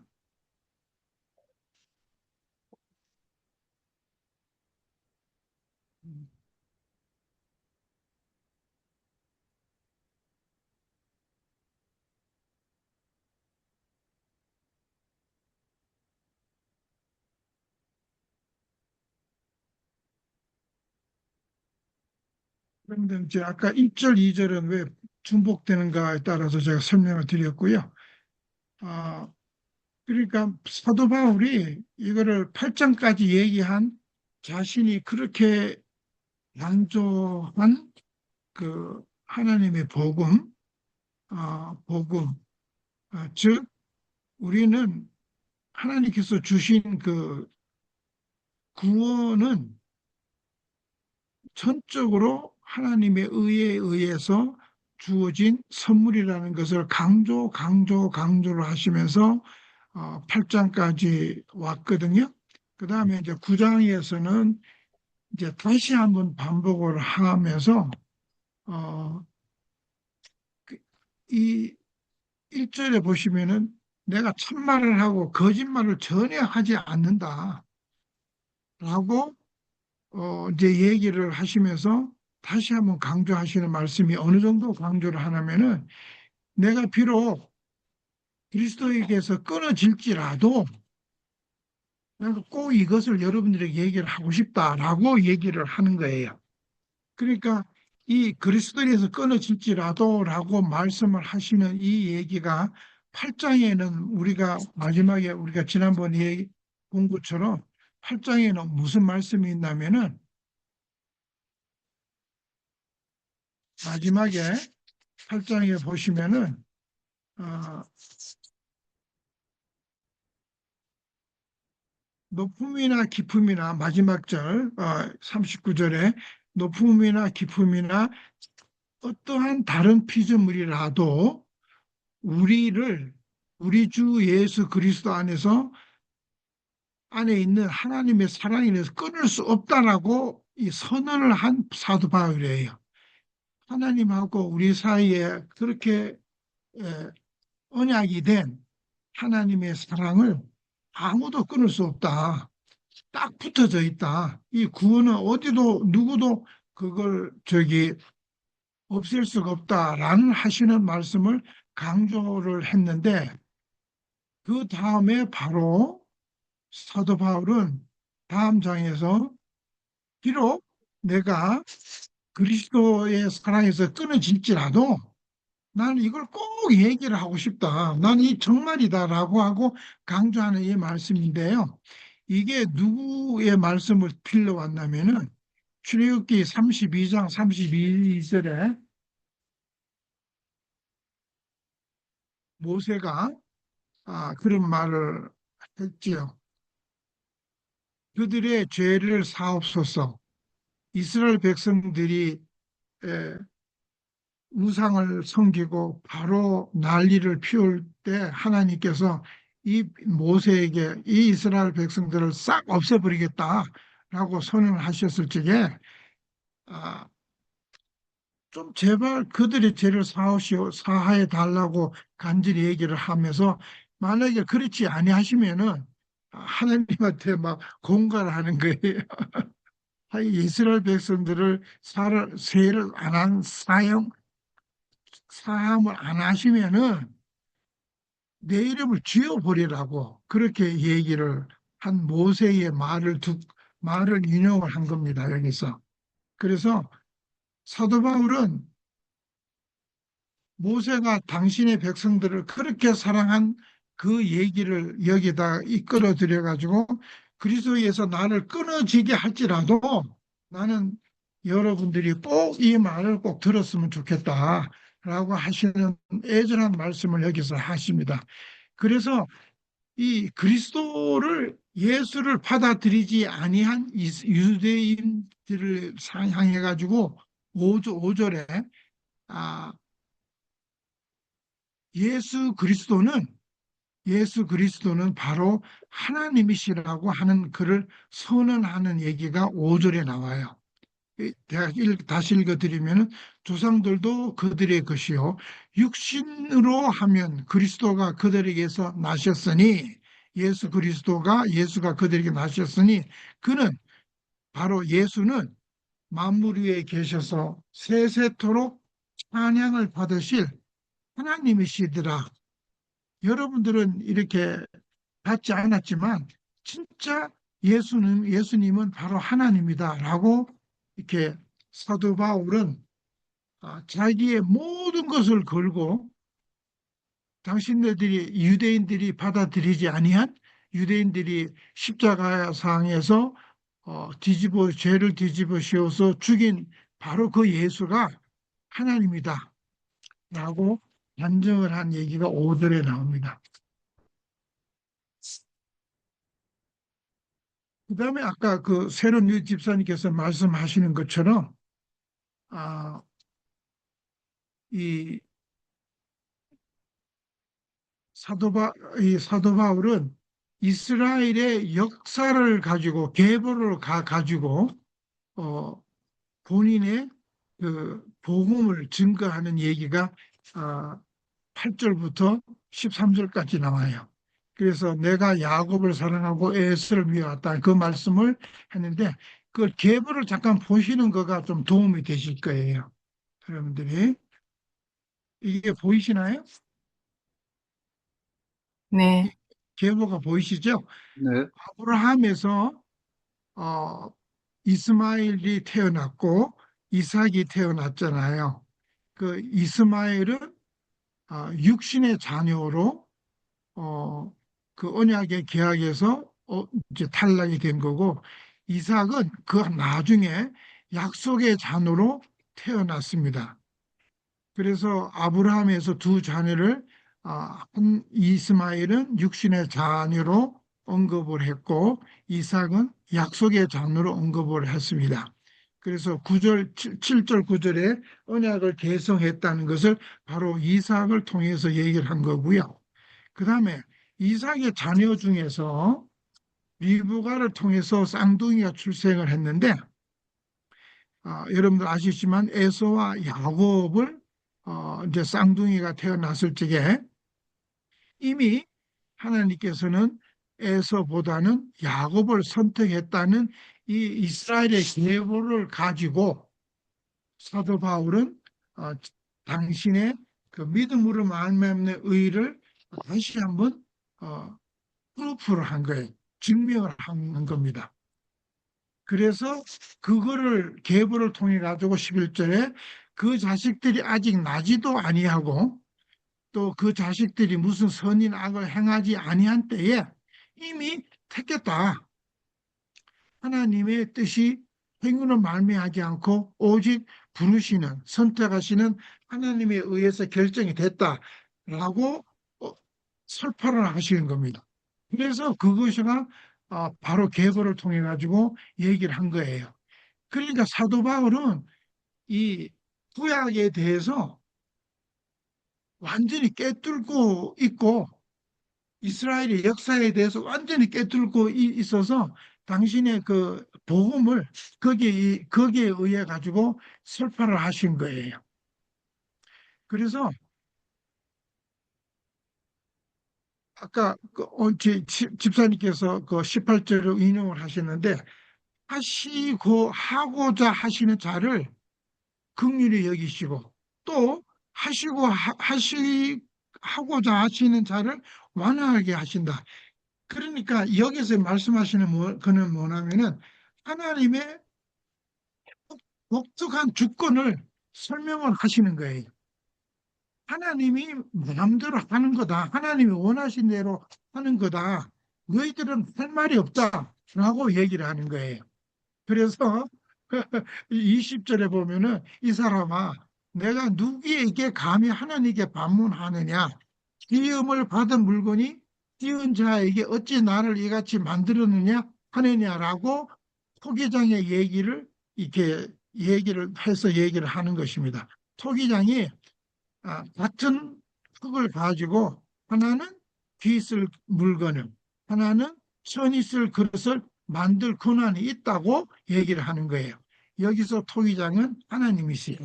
그런데 이제 아까 1절, 2절은 왜 중복되는가에 따라서 제가 설명을 드렸고요. 아, 그러니까 사도 바울이 이거를 8장까지 얘기한 자신이 그렇게 양조한 그 하나님의 복음, 즉 우리는 하나님께서 주신 그 구원은 전적으로 하나님의 의에 의해서 주어진 선물이라는 것을 강조를 하시면서 8장까지 왔거든요. 그 다음에 이제 9장에서는 이제 다시 한번 반복을 하면서 이 1절에 보시면은 내가 참말을 하고 거짓말을 전혀 하지 않는다 라고 이제 얘기를 하시면서 다시 한번 강조하시는 말씀이 어느 정도 강조를 하냐면은 내가 비록 그리스도에게서 끊어질지라도 내가 꼭 이것을 여러분들에게 얘기를 하고 싶다라고 얘기를 하는 거예요. 그러니까 이 그리스도에서 끊어질지라도 라고 말씀을 하시는 이 얘기가 8장에는 우리가 마지막에 우리가 지난번에 본 것처럼 8장에는 무슨 말씀이 있냐면은 마지막에 8장에 보시면은 높음이나 깊음이나 마지막 절 39절에 높음이나 깊음이나 어떠한 다른 피조물이라도 우리 주 예수 그리스도 안에 있는 하나님의 사랑에 대해서 끊을 수 없다라고 이 선언을 한 사도 바울이에요. 하나님하고 우리 사이에 그렇게 언약이 된 하나님의 사랑을 아무도 끊을 수 없다. 딱 붙어져 있다. 이 구원은 어디도 누구도 그걸 없앨 수가 없다라는 하시는 말씀을 강조를 했는데 그 다음에 바로 사도 바울은 다음 장에서 비록 내가 그리스도의 사랑에서 끊어질지라도 나는 이걸 꼭 얘기를 하고 싶다. 나는 이 정말이다라고 하고 강조하는 이 말씀인데요. 이게 누구의 말씀을 빌려 왔냐면은 출애굽기 32장 32절에 모세가 그런 말을 했지요. 그들의 죄를 사옵소서. 이스라엘 백성들이 에, 우상을 섬기고 바로 난리를 피울 때 하나님께서 이 모세에게 이 이스라엘 백성들을 싹 없애버리겠다라고 선언을 하셨을 적에 아, 좀 제발 그들의 죄를 사하여 달라고 간절히 얘기를 하면서 만약에 그렇지 아니하시면은 하나님한테 막 공갈을 하는 거예요. 이스라엘 백성들을 세를 안 한 사함을 안 하시면은 내 이름을 지워버리라고 그렇게 얘기를 한 모세의 말을 인용을 한 겁니다, 여기서. 그래서 사도 바울은 모세가 당신의 백성들을 그렇게 사랑한 그 얘기를 여기다 이끌어 들여 가지고 그리스도에서 나를 끊어지게 할지라도 나는 여러분들이 꼭 이 말을 꼭 들었으면 좋겠다라고 하시는 애절한 말씀을 여기서 하십니다. 그래서 이 그리스도를 예수를 받아들이지 아니한 유대인들을 향해 가지고 5절에 예수 그리스도는 바로 하나님이시라고 하는 그를 선언하는 얘기가 5절에 나와요. 제가 다시 읽어드리면 조상들도 그들의 것이요 육신으로 하면 그리스도가 그들에게서 나셨으니 예수가 그들에게 나셨으니 그는 바로 예수는 만물 위에 계셔서 세세토록 찬양을 받으실 하나님이시더라. 여러분들은 이렇게 받지 않았지만 진짜 예수님은 바로 하나님이다라고 이렇게 사도 바울은 자기의 모든 것을 걸고 당신네들이 유대인들이 받아들이지 아니한 유대인들이 십자가상에서 죄를 뒤집어 씌워서 죽인 바로 그 예수가 하나님이다 라고 단정을 한 얘기가 5절에 나옵니다. 그 다음에 아까 그 새로운 유 집사님께서 말씀하시는 것처럼 이 사도 바울은 이스라엘의 역사를 가지고 계보를 가지고 본인의 그 복음을 증거하는 얘기가 8절부터 13절까지 나와요. 그래서 내가 야곱을 사랑하고 에서를 미워했다 그 말씀을 했는데 그 계보를 잠깐 보시는 거가 좀 도움이 되실 거예요. 여러분들이 이게 보이시나요? 네, 계보가 보이시죠? 네, 아브라함에서 어, 이스마엘이 태어났고 이삭이 태어났잖아요. 그 이스마엘은 육신의 자녀로 그 언약의 계약에서 이제 탈락이 된 거고 이삭은 그 나중에 약속의 자녀로 태어났습니다. 그래서 아브라함에서 두 자녀를 한 이스마엘은 육신의 자녀로 언급을 했고 이삭은 약속의 자녀로 언급을 했습니다. 그래서 7절 9절에 언약을 개성했다는 것을 바로 이삭을 통해서 얘기를 한 거고요. 그 다음에 이삭의 자녀 중에서 리브가를 통해서 쌍둥이가 출생을 했는데 여러분들 아시지만 에서와 야곱을 이제 쌍둥이가 태어났을 적에 이미 하나님께서는 에서보다는 야곱을 선택했다는 이 이스라엘의 계보를 가지고 사도 바울은 어, 당신의 그 믿음으로 말미암는 의를 다시 한번 프루프를 한 거예요. 증명을 한 겁니다. 그래서 그거를 계보를 통해 가지고 11절에 그 자식들이 아직 나지도 아니하고 또 그 자식들이 무슨 선인 악을 행하지 아니한 때에 이미 택했다. 하나님의 뜻이 행위로 말미하지 않고 오직 부르시는 선택하시는 하나님에 의해서 결정이 됐다라고 설파를 하시는 겁니다. 그래서 그것이가 바로 계보를 통해 가지고 얘기를 한 거예요. 그러니까 사도 바울은 이 구약에 대해서 완전히 꿰뚫고 있고 이스라엘의 역사에 대해서 완전히 꿰뚫고 있어서 당신의 그 복음을 거기에 의해 가지고 설파를 하신 거예요. 그래서 아까 집사님께서 그 18절을 인용을 하셨는데 하고자 하시는 자를 긍휼히 여기시고 또 하고자 하시는 자를 완화하게 하신다. 그러니까 여기서 말씀하시는 그는 뭐냐면은 하나님의 독특한 주권을 설명을 하시는 거예요. 하나님이 마음대로 하는 거다. 하나님이 원하신 대로 하는 거다. 너희들은 할 말이 없다라고 얘기를 하는 거예요. 그래서 20절에 보면은 이 사람아 내가 누구에게 감히 하나님께 반문하느냐 시험을 받은 물건이 띄운 자에게 어찌 나를 이같이 만들었느냐 하느냐라고 토기장의 얘기를 이렇게 얘기를 해서 얘기를 하는 것입니다. 토기장이 같은 흙을 가지고 하나는 귀 쓸 물건을 하나는 천이 쓸 그릇을 만들 권한이 있다고 얘기를 하는 거예요. 여기서 토기장은 하나님이시요.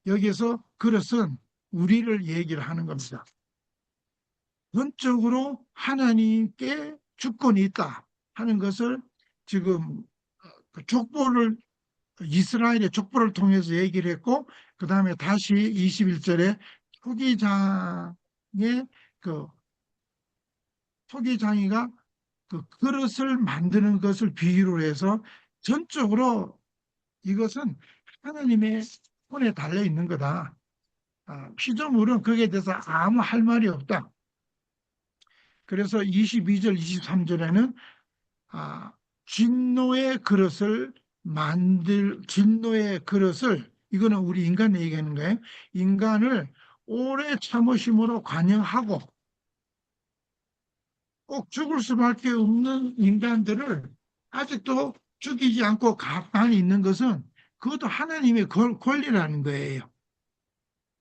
여기서 그릇은 우리를 얘기를 하는 겁니다. 전적으로 하나님께 주권이 있다 하는 것을 지금 족보를 이스라엘의 족보를 통해서 얘기를 했고 그 다음에 다시 21절에 토기장의 그 토기장이가 그 그릇을 만드는 것을 비유로 해서 전적으로 이것은 하나님의 손에 달려 있는 거다. 피조물은 거기에 대해서 아무 할 말이 없다. 그래서 22절, 23절에는 진노의 그릇을 이거는 우리 인간 얘기하는 거예요. 인간을 오래 참으심으로 관영하고 꼭 죽을 수밖에 없는 인간들을 아직도 죽이지 않고 가만히 있는 것은 그것도 하나님의 권리라는 거예요.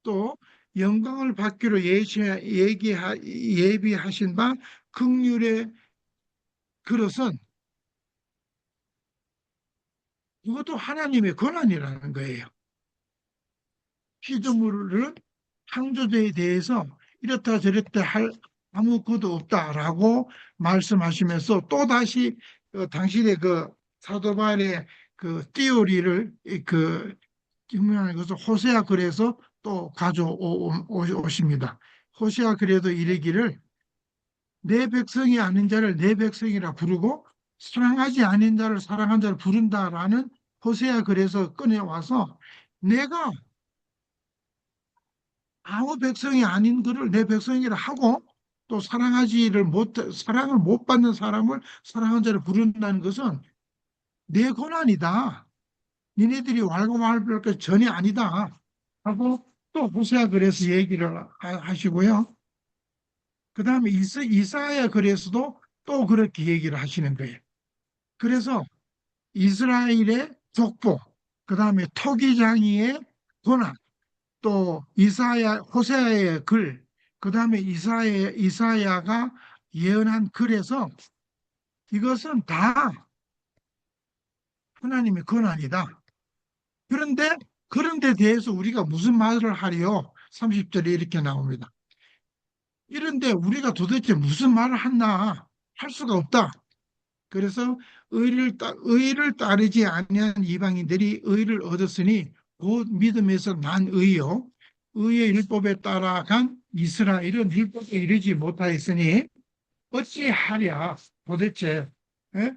또 영광을 받기로 예비하신 바 긍휼의 그릇은 이것도 하나님의 권한이라는 거예요. 피조물은 창조주에 대해서 이렇다 저렇다 할 아무것도 없다라고 말씀하시면서 또다시 당신의 그 사도 바울의 그 티오리를 증명하는 것을 호세아 글에서 또 가져오십니다. 호세아 글에도 이르기를 내 백성이 아닌 자를 내 백성이라 부르고 사랑하지 않은 자를 사랑한 자를 부른다라는 호세아 글에서 꺼내와서 내가 아무 백성이 아닌 그를 내 백성이라 하고 또 사랑을 못 받는 사람을 사랑한 자를 부른다는 것은 내 권한이다. 니네들이 왈가왈부할 것 전혀 아니다. 하고 또 호세아 글에서 얘기를 하시고요. 그 다음에 이사야 글에서도 또 그렇게 얘기를 하시는 거예요. 그래서 이스라엘의 족보, 그 다음에 토기장이의 권한, 또 호세아의 글, 그 다음에 이사야가 예언한 글에서 이것은 다 하나님의 권한이다. 그런데 대해서 우리가 무슨 말을 하리요? 30절에 이렇게 나옵니다. 이런데 우리가 도대체 무슨 말을 하나? 할 수가 없다. 그래서 의를 따르지 아니한 이방인들이 의를 얻었으니 곧 믿음에서 난 의요. 의의 율법에 따라간 이스라엘은 율법에 이르지 못하였으니 어찌하랴 도대체. 예?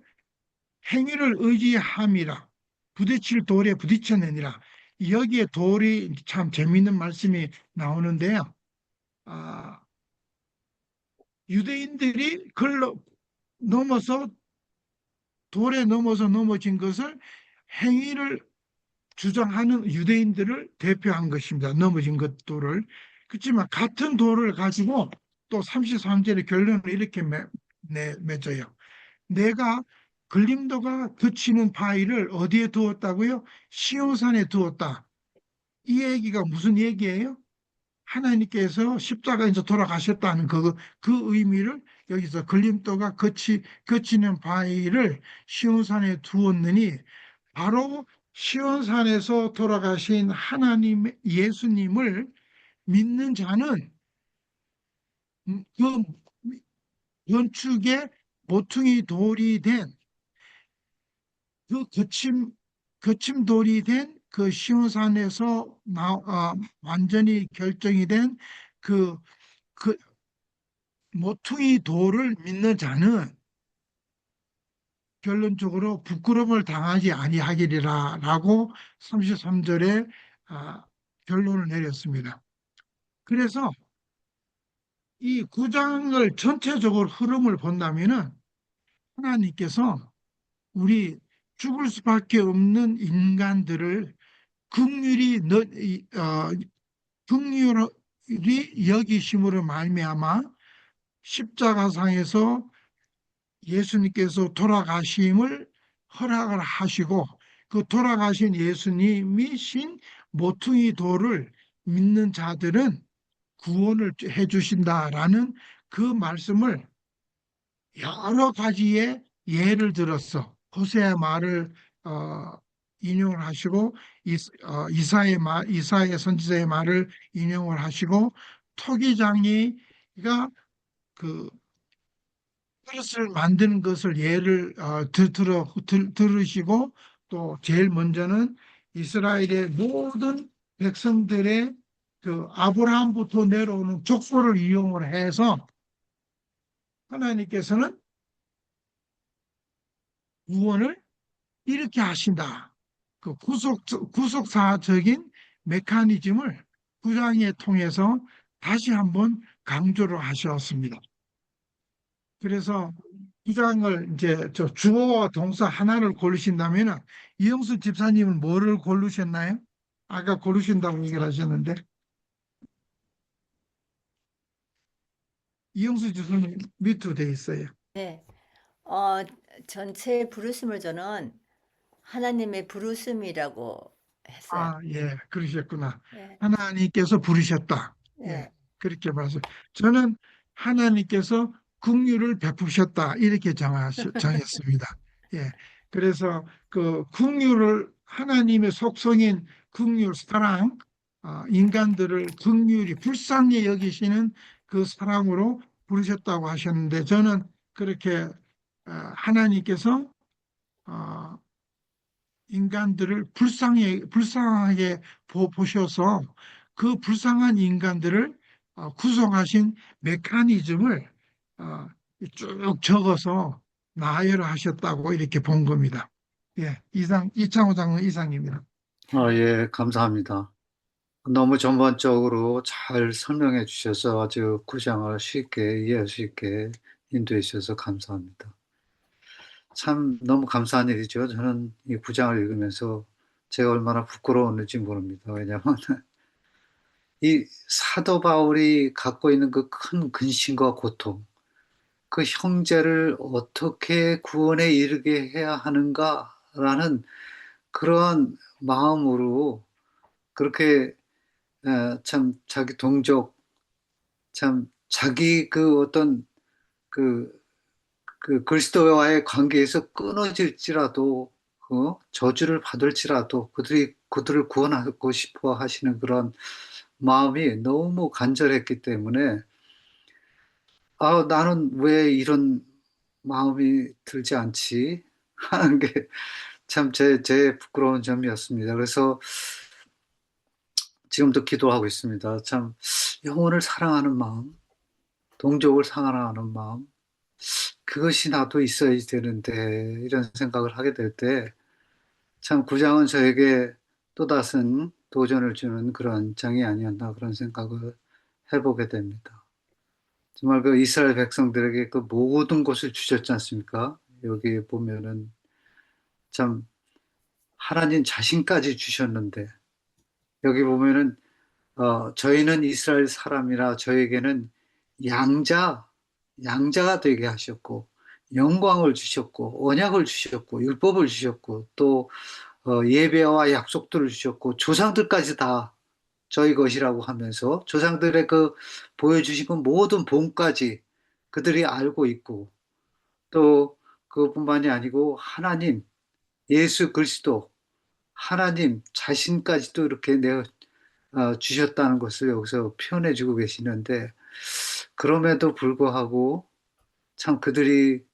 행위를 의지함이라 부딪힐 돌에 부딪혀내니라. 여기에 돌이 참 재미있는 말씀이 나오는데요. 아, 유대인들이 넘어서 돌에 넘어서 넘어진 것을 행위를 주장하는 유대인들을 대표한 것입니다. 넘어진 것들을. 그렇지만 같은 돌을 가지고 또 33절의 결론을 이렇게 맺어요. 내가 걸림돌과 그치는 바위를 어디에 두었다고요? 시온산에 두었다. 이 얘기가 무슨 얘기예요? 하나님께서 십자가에서 돌아가셨다는 그 의미를 여기서 걸림돌과 그치는 바위를 시온산에 두었느니 바로 시온산에서 돌아가신 하나님 예수님을 믿는 자는 그 건축의 모퉁이 돌이 된 그 거침돌이 된 그 시온산에서 완전히 결정이 된 그, 그 모퉁이 돌을 믿는 자는 결론적으로 부끄러움을 당하지 아니하리라라고 33절에 결론을 내렸습니다. 그래서 이 구장을 전체적으로 흐름을 본다면은 하나님께서 우리 죽을 수밖에 없는 인간들을 긍휼히 긍휼히 여기심으로 말미암아 십자가상에서 예수님께서 돌아가심을 허락을 하시고 그 돌아가신 예수님이 신 모퉁이 돌을 믿는 자들은 구원을 해 주신다라는 그 말씀을 여러 가지의 예를 들어서 호세의 말을 인용을 하시고 이사의 선지자의 말을 인용을 하시고 토기장이가 그 그릇을 만드는 것을 예를 들으시고 또 제일 먼저는 이스라엘의 모든 백성들의 그 아브라함부터 내려오는 족보를 이용을 해서 하나님께서는 구원을 이렇게 하신다. 그 구속사적인 메커니즘을 구장에 통해서 다시 한번 강조를 하셨습니다. 그래서 구장을 이제 주어와 동사 하나를 고르신다면 이영수 집사님은 뭐를 고르셨나요? 아까 고르신다고 얘기를 하셨는데 이영수 집사님 밑으로 돼 있어요. 네. 전체 부르심을 저는 하나님의 부르심이라고 했어요. 예, 그러셨구나. 네. 하나님께서 부르셨다. 예, 네. 그렇게 말씀. 저는 하나님께서 긍휼을 베푸셨다 이렇게 정했습니다. 예, 그래서 그 긍휼을 하나님의 속성인 긍휼, 사랑, 인간들을 긍휼히 불쌍히 여기시는 그 사랑으로 부르셨다고 하셨는데 저는 그렇게 하나님께서 어, 인간들을 불쌍하게 보셔서 그 불쌍한 인간들을 구성하신 메커니즘을 어, 쭉 적어서 나열을 하셨다고 이렇게 본 겁니다. 예, 이창호 장로 이상입니다. 예, 감사합니다. 너무 전반적으로 잘 설명해 주셔서 아주 구장을 쉽게 이해할 수 있게 인도해 주셔서 감사합니다. 참 너무 감사한 일이죠. 저는 이 구장을 읽으면서 제가 얼마나 부끄러웠는지 모릅니다. 왜냐하면 이 사도 바울이 갖고 있는 그 큰 근심과 고통, 그 형제를 어떻게 구원에 이르게 해야 하는가라는 그러한 마음으로 그렇게 참 자기 동족, 참 자기 그 어떤 그, 그 그리스도와의 관계에서 끊어질지라도 저주를 받을지라도 그들을 구원하고 싶어 하시는 그런 마음이 너무 간절했기 때문에 나는 왜 이런 마음이 들지 않지 하는 게 참 제 부끄러운 점이었습니다. 그래서 지금도 기도하고 있습니다. 참 영혼을 사랑하는 마음, 동족을 사랑하는 마음, 그것이 나도 있어야 되는데 이런 생각을 하게 될 때 참 구장은 저에게 또 다른 도전을 주는 그런 장이 아니었나 그런 생각을 해보게 됩니다. 정말 그 이스라엘 백성들에게 그 모든 것을 주셨지 않습니까? 여기 보면은 참 하나님 자신까지 주셨는데 여기 보면은 저희는 이스라엘 사람이라 저에게는 양자, 양자가 되게 하셨고 영광을 주셨고 언약을 주셨고 율법을 주셨고 또 예배와 약속들을 주셨고 조상들까지 다 저희 것이라고 하면서 조상들의 그 보여주신 그 모든 본까지 그들이 알고 있고 또 그것뿐만이 아니고 하나님, 예수 그리스도, 하나님 자신까지도 이렇게 내어 주셨다는 것을 여기서 표현해 주고 계시는데 그럼에도 불구하고 참 그들이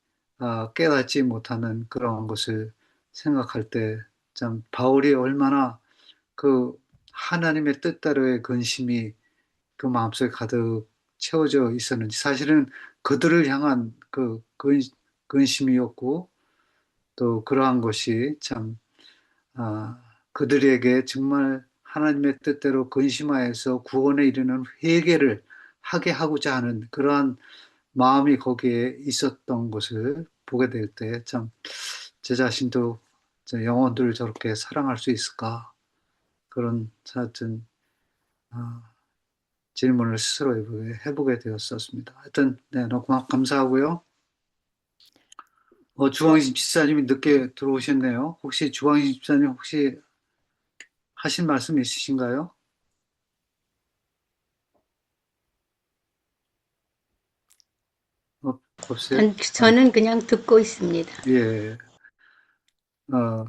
깨닫지 못하는 그런 것을 생각할 때 참 바울이 얼마나 그 하나님의 뜻대로의 근심이 그 마음속에 가득 채워져 있었는지 사실은 그들을 향한 그 근심이었고 또 그러한 것이 참 그들에게 정말 하나님의 뜻대로 근심하여서 구원에 이르는 회개를 하게 하고자 하는 그러한 마음이 거기에 있었던 것을 보게 될 때 참 제 자신도 저 영혼들을 저렇게 사랑할 수 있을까 그런 하여튼 질문을 스스로 해보게 되었었습니다. 하여튼 네, 너무 감사하고요. 주광식 집사님이 늦게 들어오셨네요. 혹시 주광식 집사님 혹시 하실 말씀 있으신가요? 없어요? 저는 그냥 듣고 있습니다. 예. 어,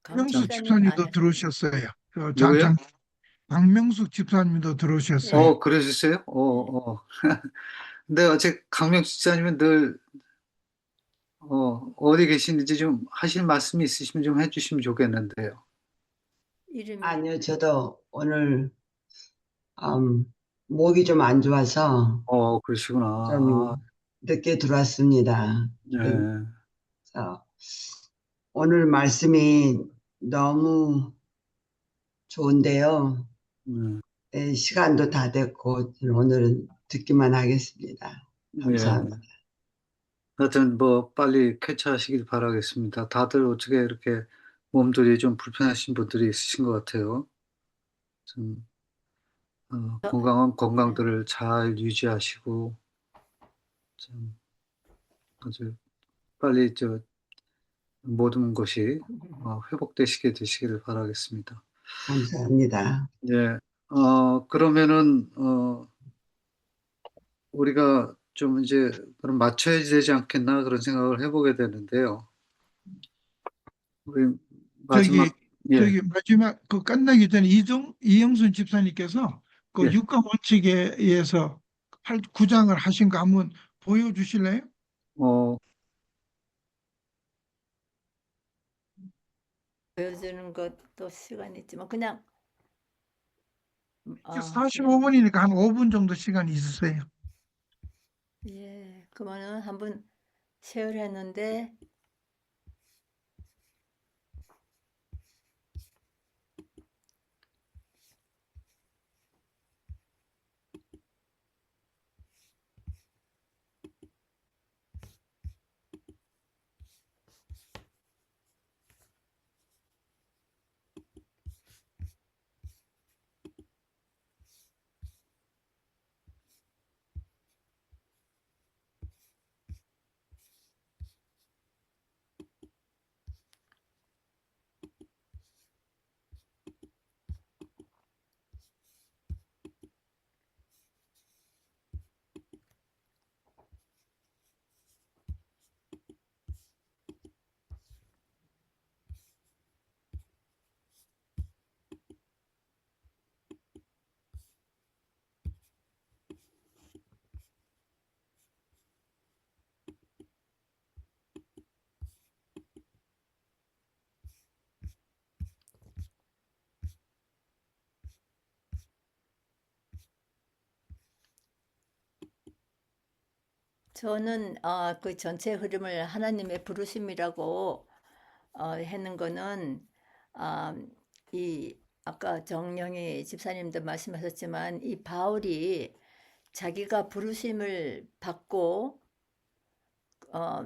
강 박명숙 집사님 안 집사님도 하셨네요. 들어오셨어요. 누구요? 박명숙 집사님도 들어오셨어요. 그러셨어요? 근데 어제 강명 집사님은 늘, 어디 계시는지 좀 하실 말씀이 있으시면 좀 해주시면 좋겠는데요. 이름이 아니요, 저도 오늘 목이 좀 안 좋아서 그러시구나. 좀 늦게 들어왔습니다. 네. 그래서 오늘 말씀이 너무 좋은데요. 네. 시간도 다 됐고 오늘은 듣기만 하겠습니다. 감사합니다. 예. 하여튼 뭐 빨리 쾌차하시길 바라겠습니다. 다들 어떻게 이렇게 몸들이 좀 불편하신 분들이 있으신 것 같아요. 좀 건강한 네. 건강들을 잘 유지하시고 좀 아주 빨리 저 모든 것이 회복되시게 되시기를 바라겠습니다. 감사합니다. 예. 그러면은 우리가 좀 이제 그럼 맞춰야 되지 않겠나 그런 생각을 해보게 되는데요. 우리 저기 마지막 예. 마지막 그 끝나기 전에 이영순 집사님께서 그 예. 육가 원칙에 의해서 9장을 하신 거 한번 보여주실래요? 어, 보여주는 것도 시간이 있지만 그냥 그냥 45분이니까 한 5분 정도 시간이 있으세요. 예, 그러면은 한번 쉐어했는데 저는 그 전체 흐름을 하나님의 부르심이라고 했는 거는 아, 이 아까 정영희 집사님도 말씀하셨지만 이 바울이 자기가 부르심을 받고 어,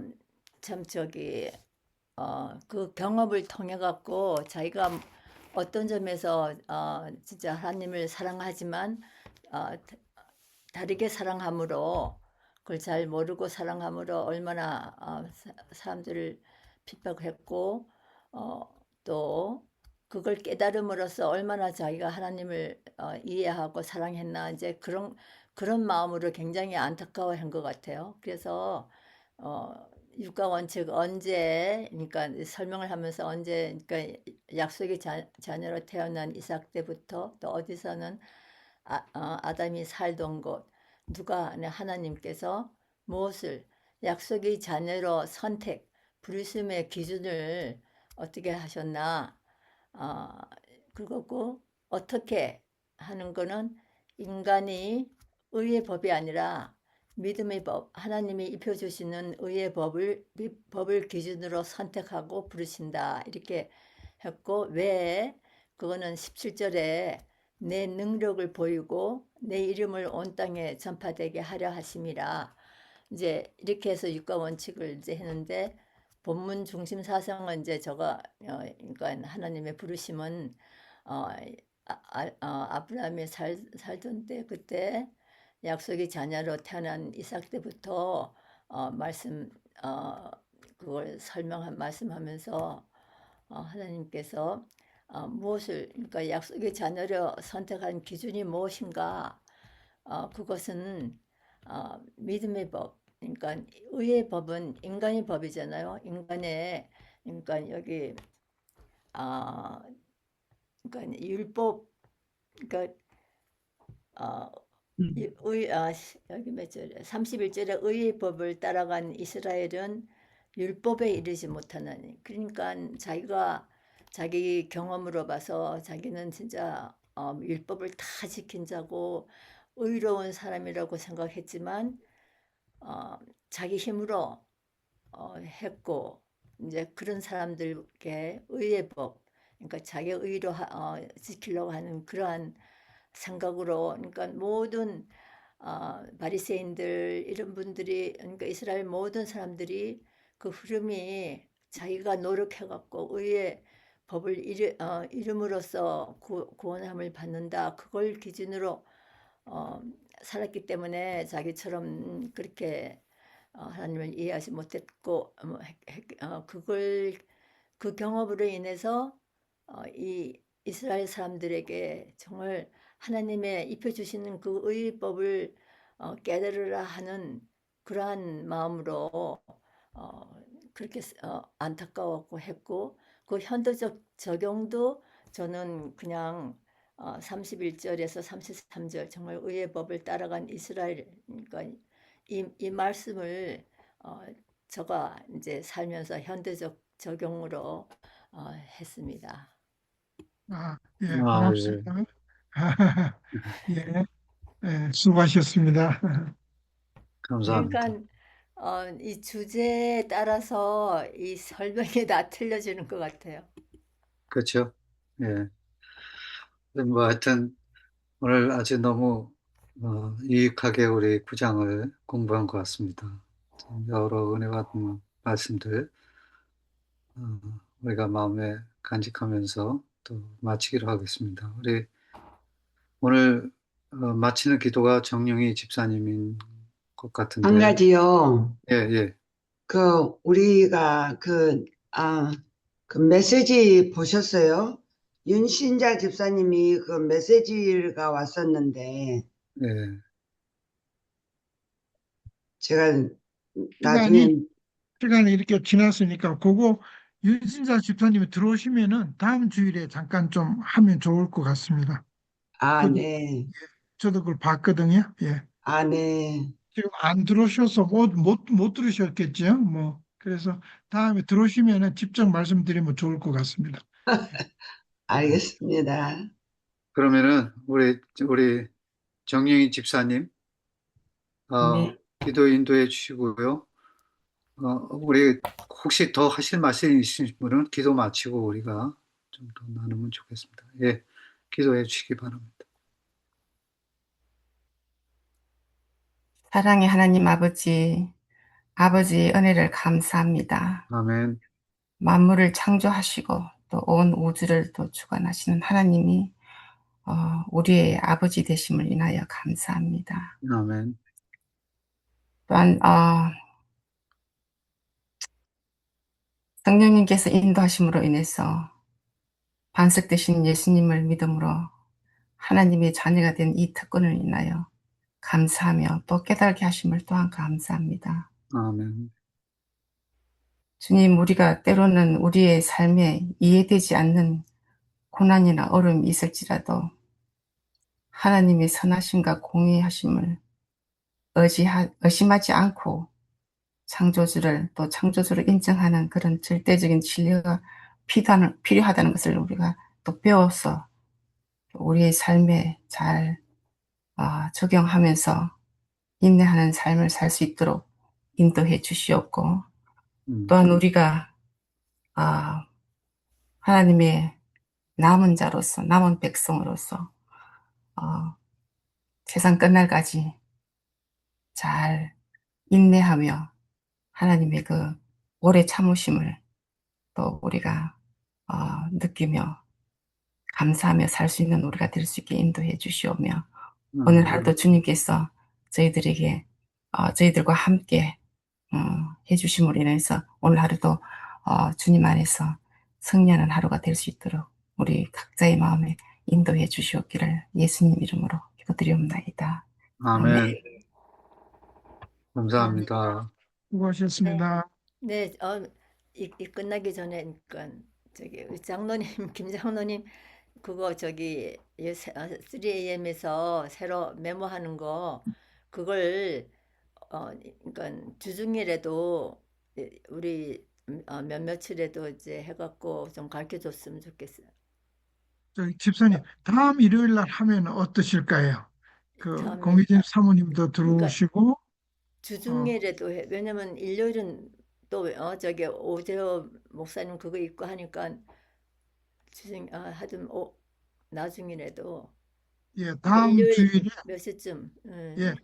참 그 경험을 통해 갖고 자기가 어떤 점에서 진짜 하나님을 사랑하지만 다르게 사랑함으로 그걸 잘 모르고 사랑함으로 얼마나 사람들을 핍박했고 또 그걸 깨달음으로써 얼마나 자기가 하나님을 이해하고 사랑했나 이제 그런 마음으로 굉장히 안타까워한 것 같아요. 그래서 육가 원칙 언제 그러니까 설명을 하면서 언제 그러니까 약속의 자녀로 태어난 이삭 때부터 또 어디서는 아담이 살던 곳 누가 하나님께서 무엇을 약속의 자녀로 선택 부르심의 기준을 어떻게 하셨나 그거고 어떻게 하는 거는 인간이 의의 법이 아니라 믿음의 법, 하나님이 입혀주시는 의의 법을 기준으로 선택하고 부르신다. 이렇게 했고, 왜? 그거는 17절에 내 능력을 보이고 내 이름을 온 땅에 전파되게 하려 하심이라. 이제 이렇게 해서 육가 원칙을 이제 했는데, 본문 중심 사상은 이제 그러니까 하나님의 부르심은 아브라함이 살던 때 그때 약속의 자녀로 태어난 이삭 때부터 그걸 말씀하면서 하나님께서 무엇을 그러니까 약속의 자녀로 선택한 기준이 무엇인가 그것은 믿음의 법 그러니까 의의 법은 인간의 법이잖아요. 그러니까 여기 그러니까 율법 그러니까 여기 몇 절에 31절에 의의 법을 따라간 이스라엘은 율법에 이르지 못하나니 그러니까 자기가 자기 경험으로 봐서 자기는 진짜 율법을 다 지킨 자고 의로운 사람이라고 생각했지만 자기 힘으로 했고 이제 그런 사람들께 의의 법 그러니까 자기 의로 지키려고 하는 그러한 생각으로 그러니까 모든 바리새인들 이런 분들이 그러니까 이스라엘 모든 사람들이 그 흐름이 자기가 노력해갖고 의의 법을 이름으로써 구원함을 받는다 그걸 기준으로 살았기 때문에 자기처럼 그렇게 하나님을 이해하지 못했고 그 경험으로 인해서 이 이스라엘 사람들에게 정말 하나님의 입혀주시는 그 의법을 깨달으라 하는 그러한 마음으로 그렇게 안타까웠고 했고 그 현대적 적용도 저는 그냥 31절에서 33절 정말 의의 법을 따라간 이스라엘 그러니까 이 말씀을 제가 이제 살면서 현대적 적용으로 했습니다. 예, 예. 고맙습니다. 예, 예, 수고하셨습니다. 감사합니다. 그러니까 이 주제에 따라서 이 설명이 다 틀려지는 것 같아요. 그렇죠. 예. 뭐 하여튼 오늘 아주 너무 유익하게 우리 구장을 공부한 것 같습니다. 여러 은혜 받은 말씀들 우리가 마음에 간직하면서 또 마치기로 하겠습니다. 우리 오늘 마치는 기도가 정영희 집사님인 것 한 같은데, 가지요. 예, 예, 우리가 그 메시지 보셨어요? 윤신자 집사님이 그 메시지가 왔었는데, 예. 제가 나중에, 시간이 이렇게 지났으니까 그거 윤신자 집사님이 들어오시면은 다음 주일에 잠깐 좀 하면 좋을 것 같습니다. 네. 저도 그걸 봤거든요. 예. 네. 지금 안 들어오셔서 못 들으셨겠죠? 뭐 그래서 다음에 들어오시면은 직접 말씀드리면 좋을 것 같습니다. 알겠습니다. 그러면은 우리 정영희 집사님, 네. 기도 인도해 주시고요. 우리 혹시 더 하실 말씀 있으신 분은 기도 마치고 우리가 좀 더 나누면 좋겠습니다. 예, 기도해 주시기 바랍니다. 사랑의 하나님 아버지, 아버지의 은혜를 감사합니다. 아멘, 만물을 창조하시고 또 온 우주를 또 주관하시는 하나님이 우리의 아버지 되심을 인하여 감사합니다. 아멘, 또한 성령님께서 인도하심으로 인해서 반석되신 예수님을 믿음으로 하나님의 자녀가 된 이 특권을 인하여 감사하며 또 깨닫게 하심을 또한 감사합니다. 아멘, 주님, 우리가 때로는 우리의 삶에 이해되지 않는 고난이나 어려움이 있을지라도 하나님의 선하심과 공의하심을 의심하지 않고 창조주를 또 창조주를 인정하는 그런 절대적인 진리가 필요하다는 것을 우리가 또 배워서 우리의 삶에 잘 적용하면서 인내하는 삶을 살 수 있도록 인도해 주시옵고 또한 우리가 하나님의 남은 자로서 남은 백성으로서 세상 끝날까지 잘 인내하며 하나님의 그 오래 참으심을 또 우리가 느끼며 감사하며 살 수 있는 우리가 될 수 있게 인도해 주시오며 오늘 하루도 주님께서 저희들에게 저희들과 함께 해주심으로 인해서 오늘 하루도 주님 안에서 승리하는 하루가 될 수 있도록 우리 각자의 마음에 인도해 주시옵기를 예수님 이름으로 기도드리옵나이다. 아멘. 감사합니다. 수고하셨습니다. 네, 이 끝나기 전에, 그러니까 저기 장로님, 김 장로님, 그거 저기 3AM에서 새로 메모하는 거, 그걸 그러니까 주중이라도 우리 며칠에도 이제 해갖고 좀 가르쳐 줬으면 좋겠어요. 저기 집사님, 다음 일요일 날 하면 어떠실까요? 그 다음에 공의진 사모님도 그러니까 들어오시고 주중에라도 해. 왜냐면 일요일은 또 저기 오재호 목사님 그거 있고 하니까 주중 하여튼 나중이라도 예, 다음 일요일 주일에 몇 시쯤 예,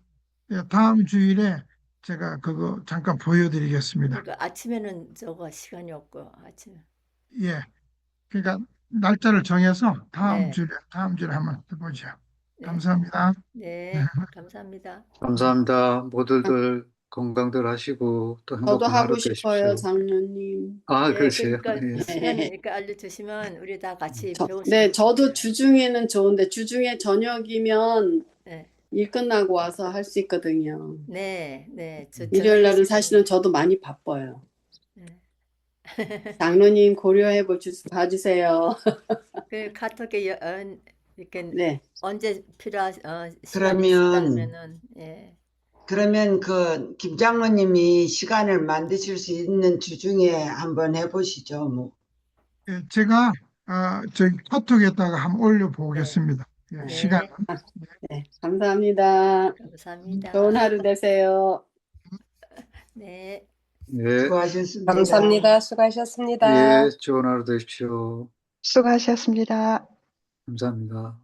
다음 주일에 제가 그거 잠깐 보여드리겠습니다. 그러니까 아침에는 저거 시간이 없고 아침에 예, 그러니까 날짜를 정해서 네, 다음 주일에 한번 해보죠. 네, 감사합니다. 네, 감사합니다. 감사합니다. 모두들 건강들 하시고 또 저도 행복한 하고 하루 싶어요, 되십시오. 장로님. 네, 그러세요. 그러니까 예. 시간을 이렇게 알려주시면 우리 다 같이 배울 수 네, 저도 있어요. 주중에는 좋은데 주중에 저녁이면 네, 일 끝나고 와서 할 수 있거든요. 네, 네. 일요일 날은 저녁에 사실은 저도 많이 바빠요. 네. 장로님 고려해 봐주세요. 그 카톡에 이렇게 네. 언제 시간이 그러면 있으면은 예. 그러면 그 김장로님이 시간을 만드실 수 있는 주중에 한번 해보시죠. 뭐. 예, 제가 저기 카톡에다가 한번 올려보겠습니다. 예, 네, 시간. 네, 감사합니다. 감사합니다. 좋은 하루 되세요. 네. 예, 수고하셨습니다. 감사합니다. 수고하셨습니다. 예, 좋은 하루 되십시오. 수고하셨습니다. 감사합니다.